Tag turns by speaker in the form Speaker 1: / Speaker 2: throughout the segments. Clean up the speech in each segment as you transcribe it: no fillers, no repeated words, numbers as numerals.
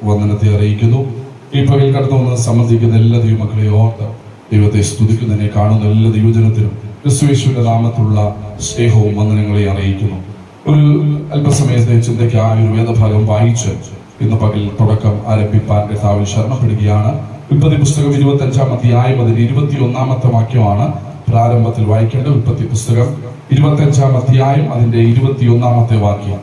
Speaker 1: വന്ദനത്തെ അറിയിക്കുന്നു. ഈ പകൽ കടന്നു വന്ന് സംബന്ധിക്കുന്ന എല്ലാ ദൈവമക്കളെ ഓർത്ത് ദൈവത്തെ സ്തുതിക്കുന്നതിനെ കാണുന്ന എല്ലാ ദൈവജനത്തിനും ക്രിസ്തുയേശുവിന്റെ നാമത്തിലുള്ള സ്നേഹവും വന്ദനങ്ങളെ അറിയിക്കുന്നു. ഒരു അല്പസമയത്തെ ചിന്തയ്ക്കായ ഒരു വേദഭാഗം വായിച്ച് ഇന്ന് പകൽ തുടക്കം ആരംഭിപ്പാൻ കർത്താവിൽ ശരണപ്പെടുകയാണ്. ഉൽപ്പത്തി പുസ്തകം 25-ാം അധ്യായം അതിന്റെ 21-ാമത്തെ വാക്യമാണ് പ്രാരംഭത്തിൽ വായിക്കേണ്ടത്. ഉൽപ്പത്തി പുസ്തകം 25-ാം അധ്യായം അതിന്റെ 21-ാമത്തെ വാക്യം.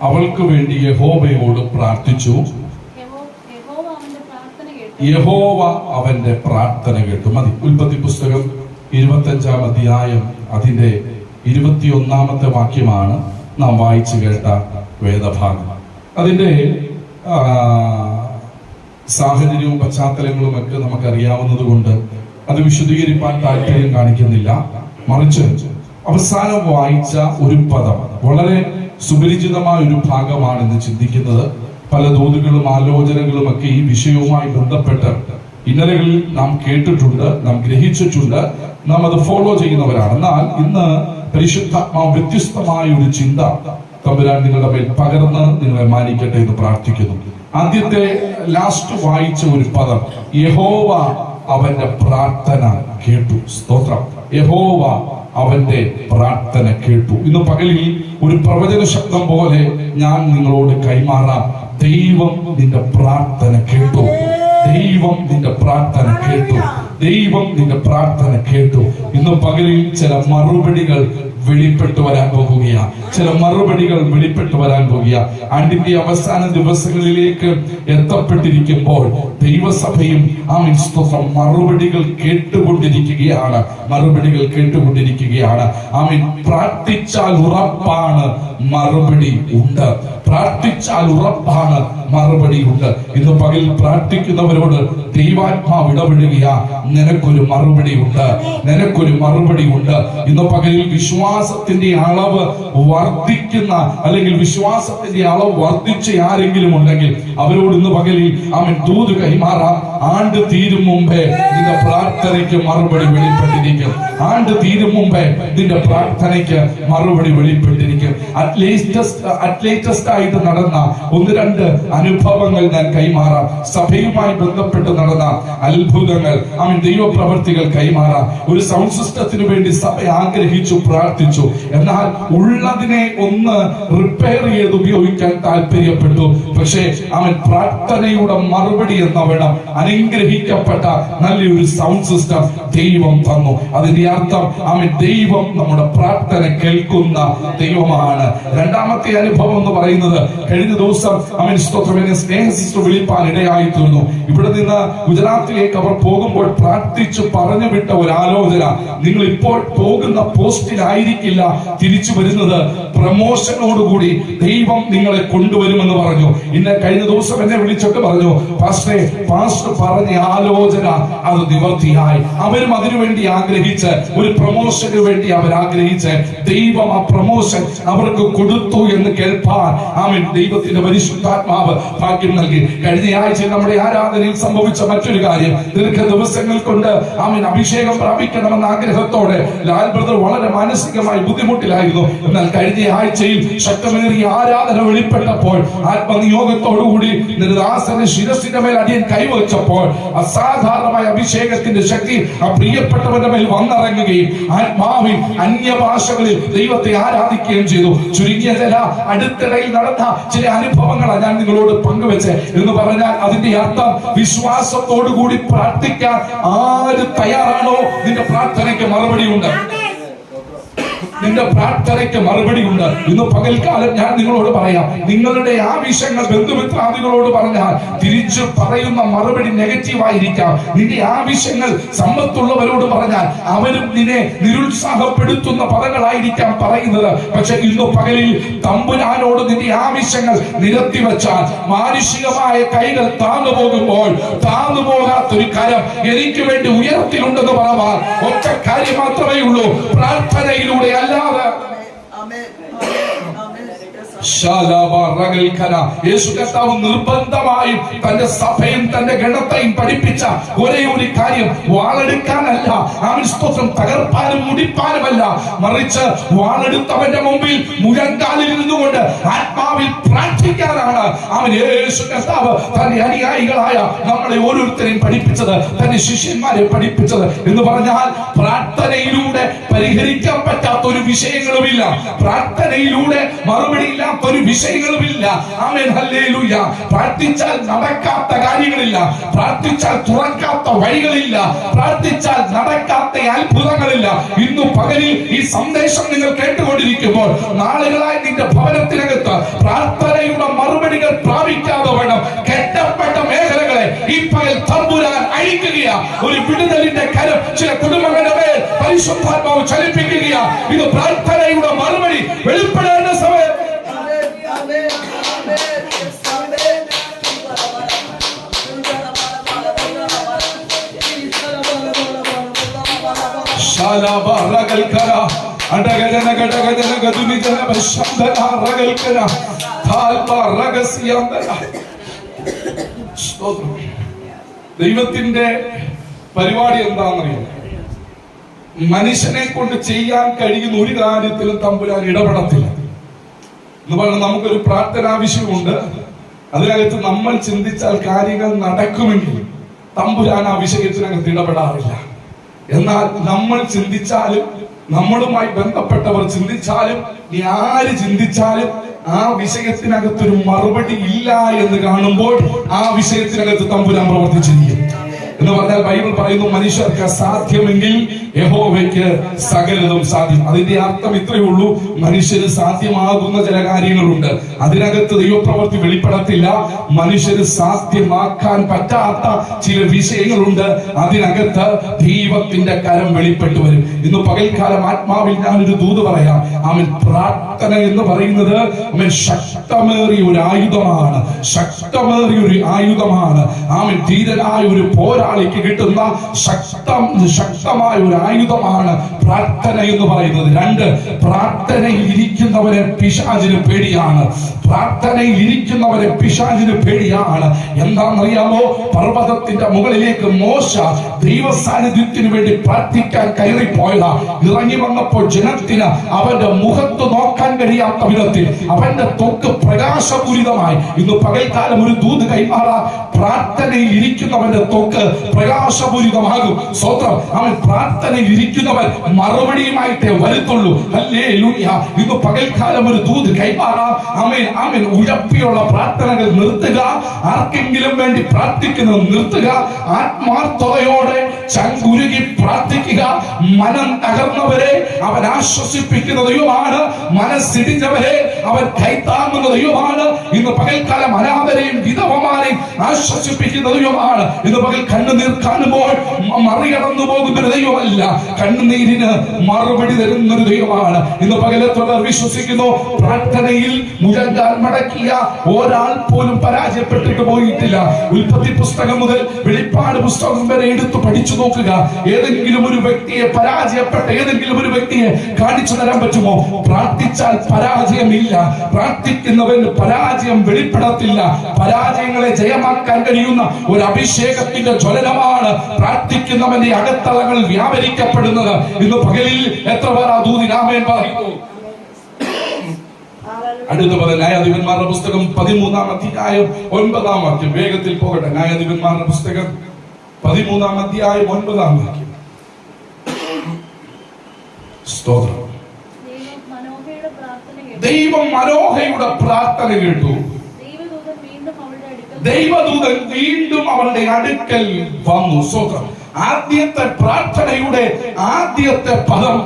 Speaker 1: അവൾക്ക് വേണ്ടി യഹോവയോട് പ്രാർത്ഥിച്ചു. യഹോവ അവന്റെ പ്രാർത്ഥന കേട്ടു. മതി. ഉൽപ്പത്തി പുസ്തകം 25-ാം അധ്യായം അതിന്റെ 21-ാമത്തെ വാക്യമാണ് നാം വായിച്ചു കേട്ട വേദഭാഗം. അതിന്റെ സാഹചര്യവും പശ്ചാത്തലങ്ങളും ഒക്കെ നമുക്കറിയാവുന്നത് കൊണ്ട് അത് വിശദീകരിക്കാൻ താല്പര്യം കാണിക്കുന്നില്ല. മറിച്ച് അവസാനം വായിച്ച ഒരു പദം വളരെ സുപരിചിതമായ ഒരു ഭാഗമാണെന്ന് ചിന്തിക്കുന്നത്. പല തോതുകളും ആലോചനകളും ഒക്കെ ഈ വിഷയവുമായി ബന്ധപ്പെട്ട് ഇന്നലകളിൽ നാം കേട്ടിട്ടുണ്ട്, നാം ഗ്രഹിച്ചിട്ടുണ്ട്, നാം അത് ഫോളോ ചെയ്യുന്നവരാണ്. എന്നാൽ ഇന്ന് പരിശുദ്ധാത്മാവ് വ്യത്യസ്തമായ ഒരു ചിന്ത തമ്പുരാൻ നിങ്ങളുടെ മേൽ പകർന്ന് നിങ്ങളെ മാനിക്കട്ടെ എന്ന് പ്രാർത്ഥിക്കുന്നു. ആദ്യത്തെ ലാസ്റ്റ് വായിച്ച ഒരു പദം, യഹോവ അവന്റെ പ്രാർത്ഥന കേട്ടു. സ്തോത്രം. യഹോവ അവന്റെ പ്രാർത്ഥന കേട്ടു. ഇന്ന് പകലിൽ ഒരു പ്രവചന ശബ്ദം പോലെ ഞാൻ നിങ്ങളോട് കൈമാറാം. ദൈവം നിന്റെ പ്രാർത്ഥന കേട്ടു. ദൈവം നിന്റെ പ്രാർത്ഥന കേട്ടു. ദൈവം നിന്റെ പ്രാർത്ഥന കേട്ടു. ഇന്ന് പകലിൽ ചില മറുപടികൾ വെളിപ്പെട്ടു വരാൻ പോകുകയാണ്. ചില മറുപടികൾ വെളിപ്പെട്ടു വരാൻ പോകുകയാണ്. ആണ്ടിന്റെ അവസാന ദിവസങ്ങളിലേക്ക് എത്തപ്പെട്ടിരിക്കുമ്പോൾ ദൈവസഭയും സ്തോത്രം മറുപടികൾ കേട്ടുകൊണ്ടിരിക്കുകയാണ്. മറുപടികൾ കേട്ടുകൊണ്ടിരിക്കുകയാണ്. പ്രാർത്ഥിച്ചാൽ ഉറപ്പാണ് മറുപടി ഉണ്ട്. പ്രാർത്ഥിച്ചാൽ ഉറപ്പാണ് മറുപടി ഉണ്ട്. ഇന്ന് പകൽ പ്രാർത്ഥിക്കുന്നവരോട് ദൈവാത്മാവ് ഇടപെടുകയാ. നിനക്കൊരു മറുപടി ഉണ്ട്. നിനക്കൊരു മറുപടി ഉണ്ട്. ഇന്ന് പകലിൽ വിശ്വാസത്തിന്റെ അളവ് വർദ്ധിക്കുന്ന അല്ലെങ്കിൽ വിശ്വാസത്തിന്റെ അളവ് വർദ്ധിച്ച ആരെങ്കിലും ഉണ്ടെങ്കിൽ അവരോട് ഇന്ന് പകലിൽ ദൂത് കൈമാറാം. ആണ്ട് തീരും മുമ്പേ നിന്റെ പ്രാർത്ഥനയ്ക്ക് മറുപടി വെളിപ്പെട്ടിരിക്കും. ആണ്ട് തീരും മുമ്പേ നിന്റെ പ്രാർത്ഥനയ്ക്ക് മറുപടി വെളിപ്പെട്ടിരിക്കും. അറ്റ്ലേറ്റസ്റ്റ് ആയിട്ട് നടന്ന 1-2 അനുഭവങ്ങൾ ഞാൻ കൈമാറാം. സഭയുമായി ബന്ധപ്പെട്ട് നടന്ന അത്ഭുതങ്ങൾ, ദൈവപ്രവർത്തികൾ കൈമാറാം. ഒരു സൗണ്ട് സിസ്റ്റത്തിന് വേണ്ടി സഭ ആഗ്രഹിച്ചു, പ്രാർത്ഥിച്ചു. എന്നാൽ ഉള്ളതിനെ ഒന്ന് റിപ്പയർ ചെയ്ത് ഉപയോഗിക്കാൻ താല്പര്യപ്പെട്ടു. പക്ഷേ പ്രാർത്ഥനയുടെ മറുപടി എന്ന വേണം അനുഗ്രഹിക്കപ്പെട്ട നല്ലൊരു സൗണ്ട് സിസ്റ്റം ദൈവം തന്നു. അതിന്റെ അർത്ഥം ദൈവം നമ്മുടെ പ്രാർത്ഥന കേൾക്കുന്ന ദൈവമാണ്. രണ്ടാമത്തെ അനുഭവം എന്ന് പറയുന്നത്, കഴിഞ്ഞ ദിവസം സ്നേഹ സിസ്റ്റർ വിളിപ്പാൻ ഇടയായി തീർന്നു. ഇവിടെ നിന്ന് ഗുജറാത്തിലേക്ക് അവർ പോകുമ്പോൾ പ്രാർത്ഥിച്ചു പറഞ്ഞു വിട്ട ഒരു ആലോചന, നിങ്ങൾ ഇപ്പോൾ പോകുന്ന പോസ്റ്റിലായിരിക്കില്ല തിരിച്ചു വരുന്നത്, പ്രമോഷനോടുകൂടി ദൈവം നിങ്ങളെ കൊണ്ടുവരുമെന്ന് പറഞ്ഞു. ഇന്ന് കഴിഞ്ഞ ദിവസം എന്നെ വിളിച്ചിട്ട് പറഞ്ഞു, പാസ്റ്റർ പറഞ്ഞ ആലോചന അത് നിവർത്തിയായി. അവരും അതിനുവേണ്ടി ആഗ്രഹിച്ച്, ഒരു പ്രമോഷന് വേണ്ടി അവർ ആഗ്രഹിച്ച് ദൈവം ആ പ്രമോഷൻ അവർക്ക് കൊടുത്തു എന്ന് കേൾപ്പാൻ ദൈവത്തിന്റെ പരിശുദ്ധാത്മാവ് ഭാഗ്യം നൽകി. കഴിഞ്ഞ ആഴ്ച നമ്മുടെ ആരാധനയിൽ സംഭവിച്ച മറ്റൊരു കാര്യം, ദീർഘ ദിവസങ്ങൾ കൊണ്ട് അഭിഷേകം പ്രാപിക്കണമെന്ന ആഗ്രഹത്തോടെ ലാൽ ബ്രദർ വളരെ മാനസികമായി ബുദ്ധിമുട്ടിലായിരുന്നു. എന്നാൽ കഴിഞ്ഞ ആഴ്ചയിൽ ശക്തമേറിയ ആരാധന വെളിപ്പെട്ടപ്പോൾ ആത്മനിയോഗത്തോടുകൂടി ദാസന്റെ ശിരസിന്റെ മേൽ അടിയൻ കൈവച്ചപ്പോൾ അസാധാരണമായ അഭിഷേകത്തിന്റെ ശക്തി ആ പ്രിയപ്പെട്ടവന്റെ മേൽ വന്നിറങ്ങുകയും ആത്മാവിൽ അന്യഭാഷകളിൽ ദൈവത്തെ ആരാധിക്കുകയും ചെയ്തു. ചുരുങ്ങിയ ചില അടുത്തിടയിൽ നടന്ന ചില അനുഭവങ്ങളാണ് ഞാൻ നിങ്ങളോട് പങ്കുവെച്ച് എന്ന് പറഞ്ഞാൽ അതിന്റെ അർത്ഥം വിശ്വാസത്തോടുകൂടി പ്രാർത്ഥിക്കാൻ ആര് തയ്യാറാണോ നിന്റെ പ്രാർത്ഥനയ്ക്ക് മറുപടി ഉണ്ട്. നിന്റെ പ്രാർത്ഥനയ്ക്ക് മറുപടി ഉണ്ട്. ഇന്ന് പകൽക്കാലം ഞാൻ നിങ്ങളോട് പറയാം, നിങ്ങളുടെ ആവശ്യങ്ങൾ ബന്ധുമിത്രാദികളോട് പറഞ്ഞാൽ തിരിച്ചു പറയുന്ന മറുപടി നെഗറ്റീവായിരിക്കാം. നിന്റെ ആവശ്യങ്ങൾ സമ്പത്തുള്ളവരോട് പറഞ്ഞാൽ അവരും നിന്നെ നിരുത്സാഹപ്പെടുത്തുന്ന പദങ്ങളായിരിക്കാം പറയുന്നത്. പക്ഷെ ഇന്ന് പകലിൽ തമ്പുരാനോട് നിന്റെ ആവശ്യങ്ങൾ നിരത്തി വെച്ചാൽ മാനുഷികമായ കൈകൾ താന്നു പോകുമ്പോൾ താന്നു പോകാത്തൊരു കരം എനിക്ക് വേണ്ടി ഉയരത്തിലുണ്ടെന്ന് പറയാൻ ഒറ്റ കാര്യം മാത്രമേ ഉള്ളൂ, പ്രാർത്ഥനയിലൂടെ അല്ലാതെ. യേശു കർത്താവ് നിർബന്ധമായും തന്റെ സഭയും തന്റെ ഗണത്തെയും പഠിപ്പിച്ച ഒരേ ഒരു കാര്യം വാളെടുക്കാനല്ല, അവൻ സ്തോത്രം തകർപ്പാനും മുടിപ്പാനുമല്ല, മറിച്ച് വാളെടുത്തവന്റെ മുമ്പിൽ മുഴങ്കാലിൽ നിന്നുകൊണ്ട് ആത്മാവിൽ പ്രാർത്ഥിക്കാനാണ് അവൻ യേശു കർത്താവ് തന്റെ അനുയായികളായ നമ്മളെ ഓരോരുത്തരെയും പഠിപ്പിച്ചത്, തന്റെ ശിഷ്യന്മാരെ പഠിപ്പിച്ചത്. എന്ന് പറഞ്ഞാൽ പ്രാർത്ഥനയിലൂടെ പരിഹരിക്കാൻ പറ്റാത്ത ഒരു വിഷയങ്ങളുമില്ല, പ്രാർത്ഥനയിലൂടെ മറുപടി ഇല്ലാത്ത ഒരു വിഷയങ്ങളുമില്ല. ആമേൻ, ഹല്ലേലൂയ. പ്രാർത്ഥിച്ചാൽ നടക്കാത്ത കാര്യങ്ങളില്ല, പ്രാർത്ഥിച്ചാൽ തുറക്കാത്ത വഴികളില്ല, പ്രാർത്ഥിച്ചാൽ നടക്കാത്ത അത്ഭുതങ്ങളില്ല. ഇന്നു പകലിൽ ഈ സന്ദേശം നിങ്ങൾ കേട്ടുകൊണ്ടിരിക്കുമ്പോൾ നാളുകളായി നിന്റെ ഭവനത്തിനകത്ത് പ്രാർത്ഥനയുടെ മറുപടികൾ പ്രാപിക്കാതെ വേണം കെട്ടപ്പെട്ട മേഖലകളെ ഈ പകൽ തമ്പുരാൻ അഴിക്കുകയാ. ഒരു വിടുതലിന്റെ കരം ചില കുടുംബങ്ങളുടെ മേൽ പരിശുദ്ധാത്മാവ് ചലിപ്പിക്കുകയാ. ഇത് പ്രാർത്ഥനയുടെ മറുപടി വെളിപ്പെടേണ്ട സമയം. ദൈവത്തിന്റെ പരിപാടി എന്താണെന്നറിയാം. മനുഷ്യനെ കൊണ്ട് ചെയ്യാൻ കഴിയുന്ന ഒരു കാര്യത്തിലും തമ്പുരാൻ ഇടപെടത്തില്ല. എന്ന് പറഞ്ഞാൽ നമുക്കൊരു പ്രാർത്ഥന ആവശ്യമുണ്ട്, അതിനകത്ത് നമ്മൾ ചിന്തിച്ചാൽ കാര്യങ്ങൾ നടക്കുമെങ്കിൽ തമ്പുരാൻ ആ വിഷയത്തിനകത്ത് ഇടപെടാറില്ല. എന്നാൽ നമ്മൾ ചിന്തിച്ചാലും നമ്മളുമായി ബന്ധപ്പെട്ടവർ ചിന്തിച്ചാലും ആര് ചിന്തിച്ചാലും ആ വിഷയത്തിനകത്തൊരു മറുപടി ഇല്ല എന്ന് കാണുമ്പോൾ ആ വിഷയത്തിനകത്ത് തമ്പുരാൻ പ്രവർത്തിച്ചിരിക്കും. എന്ന് പറഞ്ഞാൽ ബൈബിൾ പറയുന്നു, മനുഷ്യർക്ക് അസാധ്യമെങ്കിൽ യഹോവയ്ക്ക് സകലതും സാധ്യം. അതിന്റെ അർത്ഥം ഇത്രയേ ഉള്ളൂ, മനുഷ്യന് സാധ്യമാകുന്ന ചില കാര്യങ്ങളുണ്ട്, അതിനകത്ത് ദൈവപ്രവൃത്തി വെളിപ്പെടത്തില്ല. മനുഷ്യന് സാധ്യമാക്കാൻ പറ്റാത്ത ചില വിഷയങ്ങളുണ്ട്, അതിനകത്ത് ദൈവത്തിന്റെ കരം വെളിപ്പെട്ടു വരും. ഇന്ന് പകൽക്കാലം ആത്മാവിൽ ഞാനൊരു ദൂത് പറയാം. അവൻ പ്രാർത്ഥന എന്ന് പറയുന്നത് അവൻ ശക്തമേറിയ ഒരു ആയുധമാണ്, ശക്തമേറിയ ഒരു ആയുധമാണ്. അവൻ ധീരനായ ഒരു പോരാളിക്ക് കിട്ടുന്ന ശക്തമായ ഒരു ആയുധമാണ് പ്രാർത്ഥന എന്ന് പറയുന്നത്. രണ്ട്, പ്രാർത്ഥനയിൽ ഇരിക്കുന്നവരെ പിശാചിന് പേടിയാണ്, പ്രാർത്ഥനയിൽ ഇരിക്കുന്നവരെ പിശാചിന് പേടിയാണ്. എന്താണെന്നറിയാമോ? പർവ്വതത്തിന്റെ മുകളിലേക്ക് മോശ ദൈവ സാന്നിധ്യത്തിന് വേണ്ടി പ്രാർത്ഥിക്കാൻ കയറിപ്പോയതാ. ഇറങ്ങി വന്നപ്പോൾ ജനത്തിന് അവന്റെ മുഖത്ത് നോക്കാൻ കഴിയാത്ത വിധത്തിൽ അവന്റെ ത്വക്ക് പ്രകാശപൂരിതമായി. ഇന്ന് പകൽക്കാലം ഒരു ദൂത് കൈമാറാ, പ്രാർത്ഥനയിൽ ഇരിക്കുന്നവന്റെ ത്വക്ക് പ്രകാശപൂരിതമാകും. സ്വത്രം, അവൻ പ്രാർത്ഥനയിൽ ഇരിക്കുന്നവൻ മറുപടിയുമായിട്ടേ വരുത്തുള്ളൂ. ഹല്ലേലൂയ. ഇന്ന് പകൽക്കാലം ഒരു ദൂത് കൈമാറാ. ആമേൻ, ആമേൻ. ഉഴപ്പിയുള്ള പ്രാർത്ഥനകൾ നിർത്തുക, ആർക്കെങ്കിലും വേണ്ടി പ്രാർത്ഥിക്കുന്നത് നിർത്തുക. ആത്മാർത്ഥതയോടെ ചങ്കുരുകി പ്രാർത്ഥിക്കുക. മനം തകർന്നവരെ അവൻ ആശ്വസിപ്പിക്കുന്ന ദൈവമാണ്, മനസ്സിടിഞ്ഞവരെ അവൻ കൈത്താങ്ങുന്ന ദൈവമാണ്. ഇന്ന് പകൽക്കാലം അനാഥരെയും വിധവമാരെയും ആശ്വസിപ്പിക്കുന്ന ദൈവമാണ്. ഇന്ന് പകൽ കണ്ണുനീർ കാണുമ്പോൾ മറികടന്നു പോകുന്ന ഒരു ദൈവമല്ല, കണ്ണുനീരിന് മറുപടി തരുന്ന ഒരു ദൈവമാണ്. ഇന്ന് പകലത്തോടെ വിശ്വസിക്കുന്നു, പ്രാർത്ഥനയിൽ മുഴങ്കാൽ മടക്കിയ ഒരാൾ പോലും പരാജയപ്പെട്ടിട്ട് പോയിട്ടില്ല. ഉൽപ്പത്തി പുസ്തകം മുതൽ വെളിപ്പാട് പുസ്തകം വരെ എടുത്തു പഠിച്ചു നോക്കുക. ഏതെങ്കിലും ഒരു വ്യക്തിയെ പരാജയപ്പെട്ട ഏതെങ്കിലും ഒരു വ്യക്തിയെ കാണിച്ചു തരാൻ പറ്റുമോ? പ്രാർത്ഥിച്ചാൽ പരാജയമില്ല, പ്രാർത്ഥിക്കുന്നവന് പരാജയം വെളിപ്പെടത്തില്ല. പരാജയങ്ങളെ ജയമാക്കാൻ കഴിയുന്ന ഒരു അഭിഷേകത്തിന്റെ ജ്വലനമാണ് പ്രാർത്ഥിക്കുന്നവന്റെ അകത്തളങ്ങൾ വ്യാപരിക്കപ്പെടുന്നത്. ഇന്ന് പകലിൽ എത്ര പേർ ആ ദൂതിന് ആമേൻ പറയുന്നു? അടുത്ത പദം ന്യായാധിപന്മാരുടെ പുസ്തകം 13-ാം അധ്യായം 9-ാം വാക്യം. വേഗത്തിൽ പോകട്ടെ. ന്യായാധിപന്മാരുടെ പുസ്തകം 13-ാം അധ്യായം 9-ാം വാക്യം. സ്തോത്രം. ദൈവം മനോഹയുടെ പ്രാർത്ഥന കേട്ടു. ദൈവദൂതൻ വീണ്ടും അവളുടെ അടുക്കൽ വന്നു. സ്തോത്രം. ആദ്യത്തെ പ്രാർത്ഥനയുടെ ആദ്യത്തെ പദം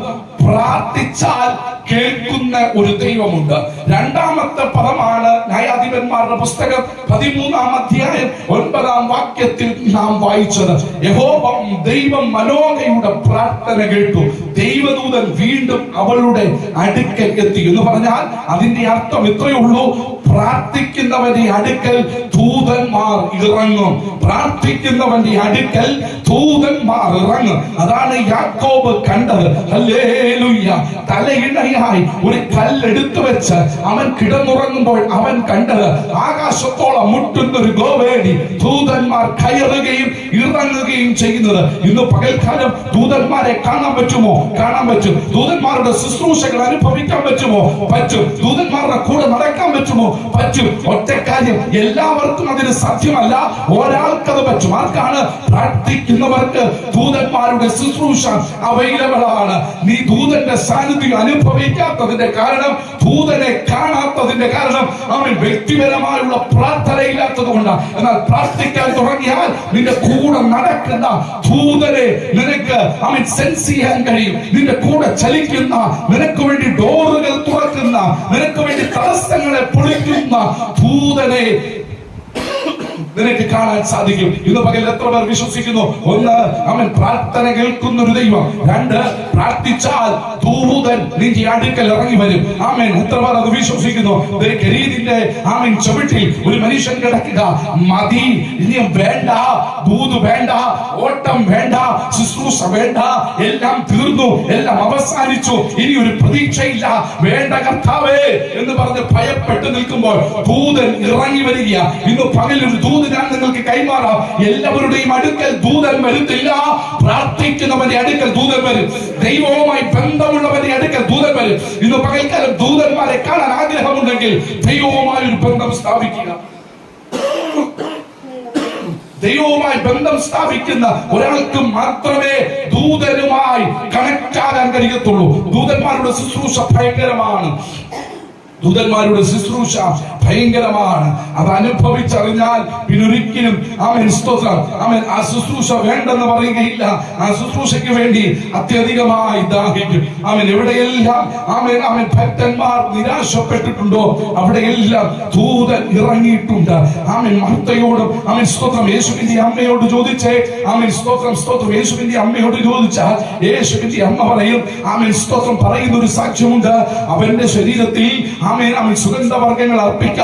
Speaker 1: പ്രാർത്ഥിച്ചാൽ കേൾക്കുന്ന ഒരു ദൈവമുണ്ട്. രണ്ടാമത്തെ പദമാണ് ന്യായാധിപന്മാരുടെ പുസ്തകം 13-ാം അധ്യായം 9-ാം വാക്യത്തിൽ നാം വായിച്ചത്. യഹോവ ദൈവം മനോഹയുടെ പ്രാർത്ഥന കേട്ടു, ദൈവദൂതൻ വീണ്ടും അവളുടെ അടുക്കൽ എത്തി എന്ന് പറഞ്ഞാൽ അതിന്റെ അർത്ഥം ഇത്രയേ ഉള്ളൂ, പ്രാർത്ഥിക്കുന്നവന്റെ അടുക്കൽ ദൂതന്മാർ ഇറങ്ങും. പ്രാർത്ഥിക്കുന്നവന്റെ അടുക്കൽ ദൂതന്മാർ ഇറങ്ങും. അതാണ് യാക്കോബ് കണ്ടത്. ഹല്ലേലൂയ. തലയിണയായി ഒരു കല്ലെടുത്തു വെച്ച് അവൻ കിടന്നുറങ്ങുമ്പോൾ അവൻ കണ്ടത് ആകാശത്തോളം മുട്ടുന്ന ഒരു ഗോവേടി ദൂതന്മാർ കയറുകയും ഇറങ്ങുകയും ചെയ്യുന്നത്. ഇന്ന് പകൽക്കാലം ദൂതന്മാരെ കാണാൻ പറ്റുമോ? കാണാൻ പറ്റും. ദൂതന്മാരുടെ ശുശ്രൂഷകൾ അനുഭവിക്കാൻ പറ്റുമോ? പറ്റും. ദൂതന്മാരുടെ കൂടെ നടക്കാൻ പറ്റുമോ? പറ്റും. ഒറ്റ കാര്യം, എല്ലാവർക്കും അതിന് സാധ്യമല്ല, ഒരാൾക്കത് പറ്റും. ആർക്കാണ്? പ്രാർത്ഥിക്കുന്നവർക്ക് ദൂതന്മാരുടെ ശുശ്രൂഷ അവൈലബിൾ ആണ്. നീ ദൂതന്റെ സാന്നിധ്യം അനുഭവിക്കാത്തതിന്റെ കാരണം, ദൂതനെ കാണാത്തതിന്റെ കാരണം അവൻ വ്യക്തിപരമായുള്ള പ്രാർത്ഥനയില്ലാത്തത് കൊണ്ടാണ്. എന്നാൽ പ്രാർത്ഥിക്കാൻ തുടങ്ങിയാൽ നിന്റെ കൂടെ നടക്കുന്ന ദൂതനെ നിനക്ക് അവൻ സെൻസ് ചെയ്യാൻ കഴിയും. നിന്റെ കൂടെ ചലിക്കുന്ന, നിനക്ക് വേണ്ടി ഡോറുകൾ തുറക്കുന്ന, നിനക്ക് വേണ്ടി തടസ്സങ്ങളെ പൊളിക്കുന്ന ദൂതനെ നിനക്ക് കാണാൻ സാധിക്കും. ഇന്ന് പകൽ എത്ര പേർ വിശ്വസിക്കുന്നു? ഒന്ന്, അവൻ പ്രാർത്ഥന കേൾക്കുന്ന ഒരു ദൈവം. രണ്ട്, പ്രാർത്ഥിച്ചാൽ ദൂതൻ നിന്റെ അടുക്കൽ ഇറങ്ങി വരും. ആമേൻ. എത്ര പേർ അത് വിശ്വസിക്കുന്നു? ഗരീദിന്റെ ആമേൻ ചുവട്ടിൽ ഒരു മനുഷ്യൻ കിടക്കുക. മതി, ഇനിയും വേണ്ട, ദൂത് വേണ്ട, ഓട്ടം വേണ്ട, ശുശ്രൂഷ വേണ്ട, എല്ലാം തീർന്നു, എല്ലാം അവസാനിച്ചു, ഇനി ഒരു പ്രതീക്ഷയില്ല, വേണ്ട കർത്താവേ എന്ന് പറഞ്ഞ് ഭയപ്പെട്ട് നിൽക്കുമ്പോൾ ദൂതൻ ഇറങ്ങി വരിക. ഇന്ന് പകൽ ഒരു ദൂതൻ ഞാൻ നിങ്ങൾക്ക് കൈമാറാം. എല്ലാവരുടെയും അടുക്കൽ ദൂതൻ വരുന്നില്ല. പ്രാർത്ഥിക്കുന്നവന്റെ അടുക്കൽ ദൂതൻ വരും. ദൈവവുമായി ബന്ധമുള്ളവന്റെ അടുക്കൽ ദൂതൻ വരും. ഇന്ന് പകൽക്കാലം ദൂതന്മാരെ കാണാൻ ആഗ്രഹമുണ്ടെങ്കിൽ ദൈവവുമായി ഒരു ബന്ധം സ്ഥാപിക്കുക. ദൈവവുമായി ബന്ധം സ്ഥാപിക്കുന്ന ഒരാൾക്ക് മാത്രമേ ദൂതനുമായി കണക്ട് ആകാൻ കഴിയത്തുള്ളൂ. ദൂതന്മാരുടെ ശുശ്രൂഷ ഭയങ്കരമാണ്. ദൂതന്മാരുടെ ശുശ്രൂഷ ഭയങ്കരമാണ്. അത് അനുഭവിച്ചറിഞ്ഞാൽ പിന്നൊരിക്കലും ആമേൻ സ്തോത്രം ആമേൻ ആ ശുശ്രൂഷ വേണ്ടെന്ന് പറയുകയില്ല. ആ ശുശ്രൂഷയ്ക്ക് വേണ്ടി അത്യധികമായി ദാഹിക്കും. ആമേൻ. എവിടെയെല്ലാം ആമേൻ ആമേൻ ഭക്തന്മാർ നിരാശപ്പെട്ടിട്ടുണ്ടോ അവിടെയെല്ലാം ദൂതൻ ഇറങ്ങിയിട്ടുണ്ട്. ആമേൻ. മർത്തയോടും ആമേൻ സ്തോത്രം യേശുവിന്റെ അമ്മയോട് ചോദിച്ചേ. ആമേൻ സ്തോത്രം സ്തോത്രം യേശുവിന്റെ അമ്മയോട് ചോദിച്ചാൽ യേശുവിന്റെ അമ്മ പറയും. ആമേൻ സ്തോത്രം പറയുന്ന ഒരു സാക്ഷ്യമുണ്ട്. അവന്റെ ശരീരത്തിൽ ആമേൻ ആമേൻ സുഗന്ധവർഗ്ഗങ്ങൾ അർപ്പിക്കാൻ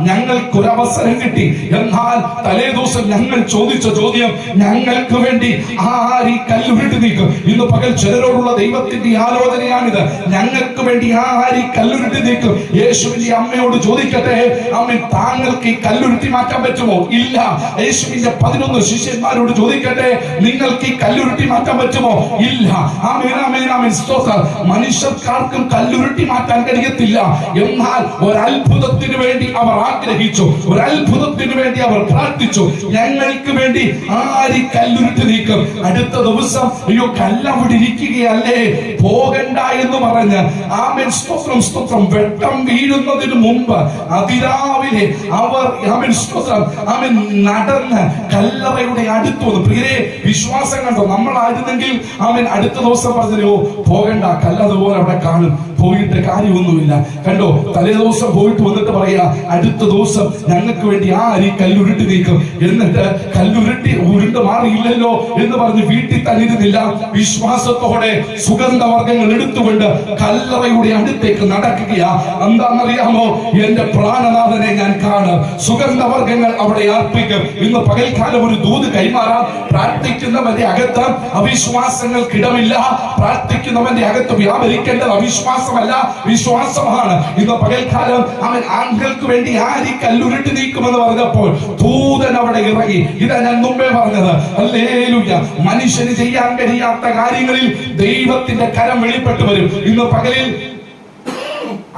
Speaker 1: ഞങ്ങൾക്കൊരവസരം കിട്ടി. എന്നാൽ തലേ ദിവസം ഞങ്ങൾ ചോദിച്ച ചോദ്യം, ഞങ്ങൾക്ക് വേണ്ടി ആര് കല്ലുരുട്ടി നീക്കും? ഇന്ന് പകൽ ചിലരോടുള്ള ദൈവത്തിന്റെ ആലോചനയാണിത്. ഞങ്ങൾക്ക് വേണ്ടി ആര് കല്ലുരുട്ടി നീക്കും? യേശുവിന്റെ അമ്മയോട് ചോദിക്കട്ടെ, ആമേൻ, താങ്കൾക്ക് ഈ കല്ലുരുട്ടി മാറ്റാൻ പറ്റുമോ? ഇല്ല. യേശുവിന്റെ 11 ശിഷ്യന്മാരോട് ചോദിക്കട്ടെ, നിങ്ങൾക്ക് ഈ കല്ലുരുട്ടി മാറ്റാൻ പറ്റുമോ? ഇല്ല. ആമേൻ ആമേൻ ആമേൻ സ്തോത്രം. മനുഷ്യർക്കാർക്കും കല്ലുരുട്ടി മാറ്റാൻ കഴിയത്തില്ല. എന്നാൽ ഒരത്ഭുതത്തിന് വേണ്ടി അവർ ആഗ്രഹിച്ചു, ഒരത്ഭുതത്തിന് വേണ്ടി അവർ പ്രാർത്ഥിച്ചു. ഞങ്ങൾക്ക് വേണ്ടി ആര് കല്ലുരുട്ടി നീക്കും? അടുത്ത ദിവസം അയ്യോ കല്ലവിടെ ഇരിക്കുകയല്ലേ, പോകണ്ട എന്ന് പറഞ്ഞ് ആമേൻ സ്തോത്രം സ്തോത്രം വെട്ടം വീഴുന്നതിന് മുമ്പ് അതിരാവിലെ അവർ ആമേൻ സ്തോത്രം ആമേൻ നടന്ന് കല്ലറയുടെ അടുത്ത് വന്നു. പ്രിയരെ, വിശ്വാസം കണ്ടോ? നമ്മളായിരുന്നെങ്കിൽ ആമേൻ അടുത്ത ദിവസം പറഞ്ഞോ പോകണ്ട, കല്ലതുപോലെ അവിടെ കാണും, പോയിട്ട് കാര്യമൊന്നുമില്ല. കണ്ടോ, തലേ ദിവസം പോയിട്ട് വന്നിട്ട് പറയാ അടുത്ത ദിവസം ഞങ്ങൾക്ക് വേണ്ടി ആര് കല്ലുരുട്ടി നീക്കും? എന്നിട്ട് കല്ലുരുട്ടി ഉരുണ്ട് മാറിയില്ലല്ലോ എന്ന് പറഞ്ഞ് വീട്ടിൽ തന്നിരുന്നില്ല. വിശ്വാസത്തോടെ സുഗന്ധവർഗ്ഗങ്ങൾ എടുത്തുകൊണ്ട് കല്ലറയുടെ അടുത്തേക്ക് നടക്കുകയാ. എന്താണെന്നറിയാമോ? എന്റെ പ്രാണനാഥനെ ഞാൻ കാണും. സുഗന്ധവർഗ്ഗങ്ങൾ അവിടെ അർപ്പിക്കും. ഇന്ന് പകൽക്കാലം ഒരു ദൂത് കൈമാറാം. പ്രാർത്ഥിക്കുന്നവന്റെ അകത്ത് അവിശ്വാസങ്ങൾക്കിടമില്ല. പ്രാർത്ഥിക്കുന്നവന്റെ അകത്ത് വ്യാപരിക്കേണ്ടത് അവിശ്വാസമല്ല, വിശ്വാസമാണ്. ഇന്ന് പകൽക്കാലം അവൻ ആൺകൾക്ക് വേണ്ടി ആര് കല്ലുരുട്ടി നീക്കുമെന്ന് പറഞ്ഞപ്പോൾ ദൂതൻ അവിടെ ഇറങ്ങി. ഇതാ ഞാൻ മുമ്പേ പറഞ്ഞത്. ഹല്ലേലൂയ. മനുഷ്യന് ചെയ്യാൻ കഴിയാത്ത കാര്യങ്ങളിൽ ദൈവത്തിന്റെ കരം വെളിപ്പെട്ടു വരും. ഇന്ന് പകലിൽ